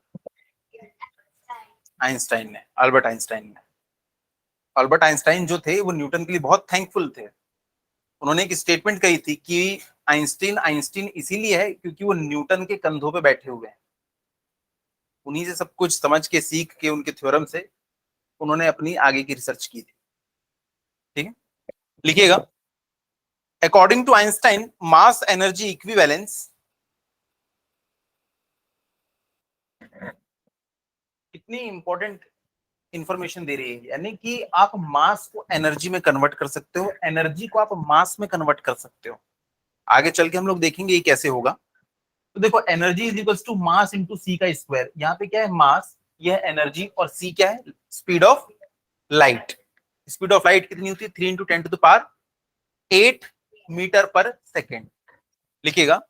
[SPEAKER 1] आइंस्टाइन ने, अल्बर्ट आइंस्टाइन ने. अल्बर्ट आइंस्टाइन जो थे वो न्यूटन के लिए बहुत थैंकफुल थे. उन्होंने एक स्टेटमेंट कही थी कि आइंस्टीन आइंस्टीन इसीलिए है क्योंकि वो न्यूटन के कंधों पे बैठे हुए हैं. उन्हीं से सब कुछ समझ के सीख के उनके थ्योरम से उन्होंने अपनी आगे की रिसर्च की थी. ठीक है, लिखिएगा according to Einstein mass energy equivalence, कितनी इंपॉर्टेंट इंफॉर्मेशन दे रही है, यानी कि आप मास को एनर्जी में कन्वर्ट कर सकते हो, एनर्जी को आप मास में कन्वर्ट कर सकते हो। आगे चल के हम लोग देखेंगे ये कैसे होगा। तो देखो energy is equal to mass into C का स्क्वायर। यहाँ पे क्या है, मास, यह एनर्जी, और सी क्या है, speed of light. Speed of light कितनी होती है, 3 into 10 to the power 8 metre per second. लिखिएगा,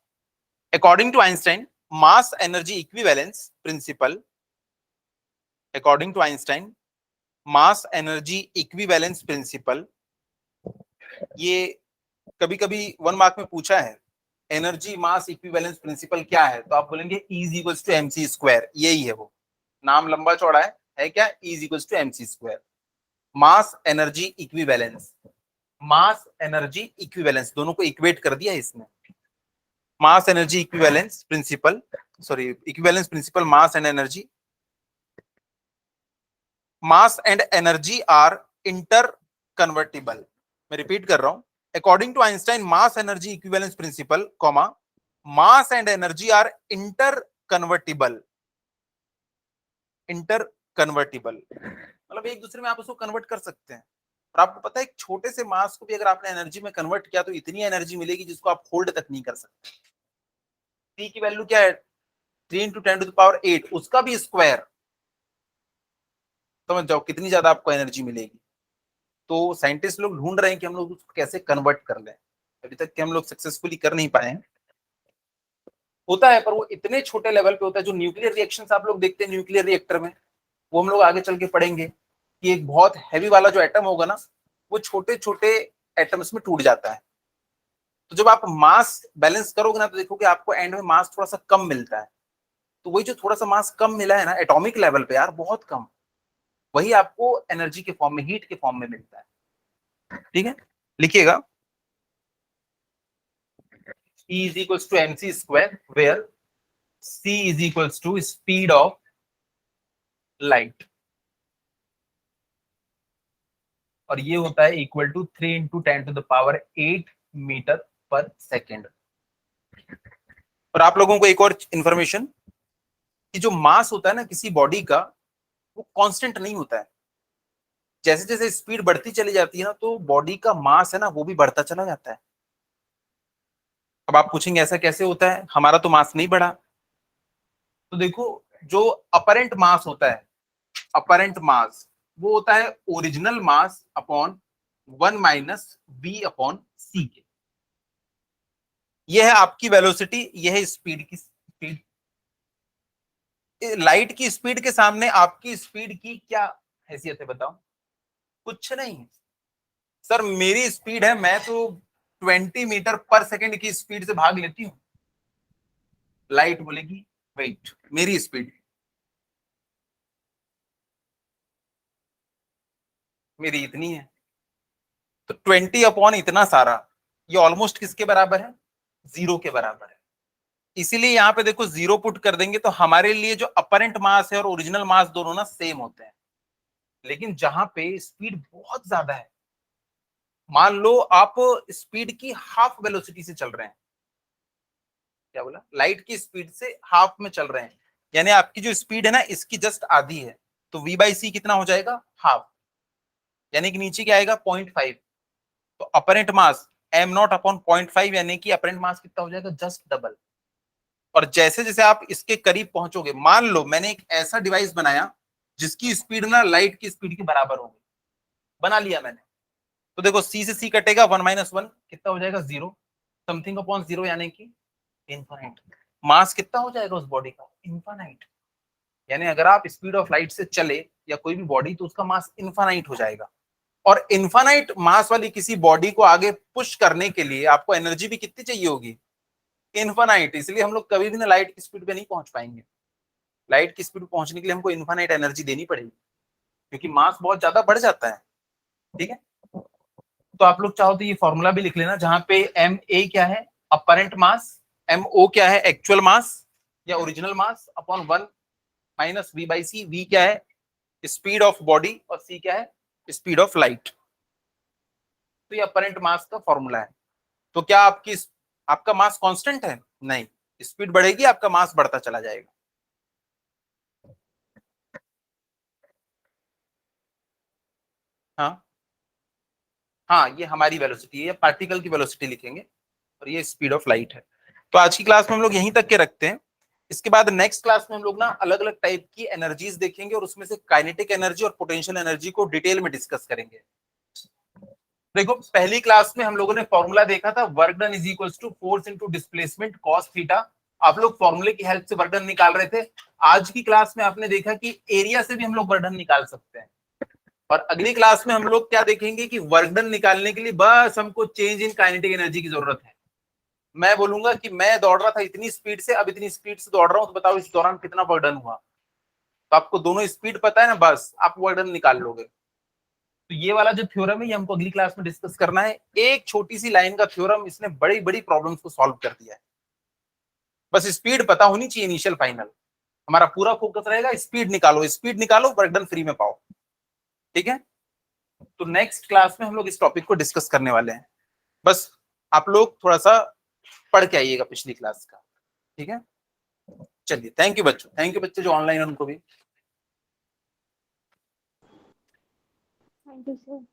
[SPEAKER 1] according to Einstein mass energy equivalence principle, according to Einstein mass energy equivalence principle, ये कभी कभी 1 मार्क में पूछा है, एनर्जी मास इक्विवेलेंस प्रिंसिपल क्या है, तो आप बोलेंगे E is equal to M C square. यही है वो, नाम लंबा चौड़ा है क्या, E is equal to M C square. Mass energy equivalence, mass energy equivalence दोनों को इक्वेट कर दिया इसने। Mass energy equivalence principle, sorry equivalence principle, mass and energy, mass and energy are interconvertible. मैं रिपीट कर रहा हूं, according to Einstein mass energy equivalence principle, comma, mass and energy are inter convertible. Inter convertible मतलब एक दूसरे में आप उसको कन्वर्ट कर सकते हैं। और आपको पता है एक छोटे से मास को भी अगर आपने एनर्जी में कन्वर्ट किया तो इतनी एनर्जी मिलेगी जिसको आप होल्ड तक नहीं कर सकते। टी की वैल्यू क्या है, 3 इंटू 10 टू द पावर 8, उसका भी स्क्वायर। समझ जाओ कितनी ज्यादा आपको एनर्जी मिलेगी। तो साइंटिस्ट लोग ढूंढ रहे हैं कि हम लोग उसको कैसे कन्वर्ट कर लें, अभी तक कि हम लोग सक्सेसफुली कर नहीं पाए हैं। होता है पर वो इतने छोटे लेवल पे होता है। जो न्यूक्लियर रिएक्शंस आप लोग देखते हैं न्यूक्लियर रिएक्टर में, वो हम लोग आगे चल के पढ़ेंगे कि एक बहुत हैवी वाला जो एटम होगा ना, वो छोटे छोटे एटम्स में टूट जाता है। तो जब आप मास बैलेंस करोगे ना, तो देखोगे आपको एंड में मास थोड़ा सा कम मिलता है। तो वही जो थोड़ा सा मास कम मिला है ना एटॉमिक लेवल पे, यार बहुत कम, वही आपको एनर्जी के फॉर्म में, हीट के फॉर्म में मिलता है। ठीक है, लिखिएगा, E is equals to mc square where c is equals to speed of light, और ये होता है equal to 3 into 10 to the power 8 metre per second. और आप लोगों को एक और इंफॉर्मेशन, कि जो मास होता है ना किसी बॉडी का, वो कांस्टेंट नहीं होता है। जैसे जैसे स्पीड बढ़ती चली जाती है ना, तो बॉडी का मास है ना वो भी बढ़ता चला जाता है। अब आप पूछेंगे ऐसा कैसे होता है, हमारा तो मास नहीं बढ़ा। तो देखो, जो अपरेंट मास होता है, अपरेंट मास वो होता है original mass upon 1 minus B upon C के। यह है आपकी वेलोसिटी, यह है स्पीड की स्पीड। लाइट की स्पीड के सामने आपकी स्पीड की क्या हैसियत है बताओ, कुछ नहीं। सर मेरी स्पीड है, मैं तो 20 मीटर पर सेकेंड की स्पीड से भाग लेती हूँ। लाइट बोलेगी वेट, मेरी स्पीड, मेरी इतनी है। तो 20 अपॉन इतना सारा, ये ऑलमोस्ट किसके बराबर है, 0 के बराबर है। इसीलिए यहाँ पे देखो 0 पुट कर देंगे तो हमारे लिए जो अपरेंट मास है और ओरिजिनल मास दोनों ना सेम होते हैं। लेकिन जहां पे स्पीड बहुत ज्यादा है, मान लो आप स्पीड की हाफ वेलोसिटी से चल रहे हैं, क्या बोला, लाइट की स्पीड से हाफ में चल रहे हैं, यानी आपकी जो स्पीड है ना इसकी जस्ट आधी है, तो v बाई सी कितना हो जाएगा, हाफ, यानी कि नीचे क्या आएगा 0.5। तो apparent mass m not upon 0.5, यानी कि अपरेंट मास कितना हो जाएगा, जस्ट डबल। और जैसे जैसे आप इसके करीब पहुंचोगे, मान लो मैंने एक ऐसा डिवाइस बनाया जिसकी स्पीड ना लाइट की स्पीड के बराबर होगी, बना लिया मैंने, तो देखो सी से सी कटेगा, 1 माइनस 1 कितना हो जाएगा, 0, समथिंग अपॉन 0, यानी कि इनफाइनाइट। मास कितना हो जाएगा उस बॉडी का, इनफाइनाइट। यानी अगर आप स्पीड ऑफ लाइट से चले या कोई भी बॉडी, तो उसका मास इनफाइनाइट हो जाएगा। और इनफाइनाइट मास वाली किसी बॉडी को आगे पुश करने के लिए आपको एनर्जी भी कितनी चाहिए होगी, इनफाइनाइट। इसलिए हम लोग कभी भी ना लाइट की स्पीड पे नहीं पहुंच पाएंगे। लाइट की स्पीड पे पहुंचने के लिए हमको इनफाइनाइट एनर्जी देनी पड़ेगी, क्योंकि मास बहुत ज्यादा बढ़ जाता है। ठीक है, तो आप लोग चाहो तो ये फॉर्मूला भी लिख लेना, जहां पे एम ए क्या है, अपरेंट मास, एम ओ क्या है, एक्चुअल मास या original mass, upon 1 minus V by C. V क्या है, स्पीड ऑफ बॉडी, और सी क्या है, स्पीड ऑफ लाइट। तो ये अपरेंट मास का फॉर्मूला है। तो क्या आपका मास कांस्टेंट है, नहीं, स्पीड बढ़ेगी आपका मास बढ़ता चला जाएगा। हाँ हाँ, ये हमारी वेलोसिटी है, पार्टिकल की वेलोसिटी लिखेंगे और ये स्पीड ऑफ लाइट है। तो आज की क्लास में हम लोग यहीं तक के रखते हैं। इसके बाद नेक्स्ट क्लास में हम लोग ना अलग अलग टाइप की एनर्जीज देखेंगे और उसमें से काइनेटिक एनर्जी और पोटेंशियल एनर्जी को डिटेल में डिस्कस करेंगे। देखो पहली क्लास में हम लोगों ने फॉर्मूला देखा था, work done is equal to force into displacement cos theta. आप लोग फॉर्मूले की हेल्प से वर्क डन निकाल रहे थे। आज की क्लास में आपने देखा कि एरिया से भी हम लोग वर्क डन निकाल सकते हैं। और अगली क्लास में हम लोग क्या देखेंगे कि वर्क डन निकालने के लिए बस हमको चेंज इन काइनेटिक एनर्जी की जरूरत है। मैं बोलूंगा कि मैं दौड़ रहा था इतनी स्पीड से, अब इतनी स्पीड से दौड़ रहा हूं, तो बताओ इस दौरान कितना वर्क डन हुआ। तो आपको दोनों स्पीड पता है ना, बस आप वर्क डन निकाल लोगे। तो ये वाला जो थ्योरम है ये हमको अगली क्लास में डिस्कस करना है। एक छोटी सी लाइन का थ्योरम, इसने बड़ी बड़ी प्रॉब्लम्स को सॉल्व कर दिया है। बस स्पीड पता होनी चाहिए इनिशियल फाइनल। हमारा पूरा फोकस रहेगा स्पीड निकालो, स्पीड निकालो, वर्क डन फ्री में पाओ। ठीक है, तो नेक्स्ट क्लास में हम लोग इस टॉपिक को डिस्कस करने वाले हैं। बस आप लोग थोड़ा सा पढ़ के आइएगा पिछली क्लास का। ठीक है, चलिए थैंक यू बच्चों, थैंक यू बच्चे जो ऑनलाइन है उनको भी।
[SPEAKER 2] Thank you sir.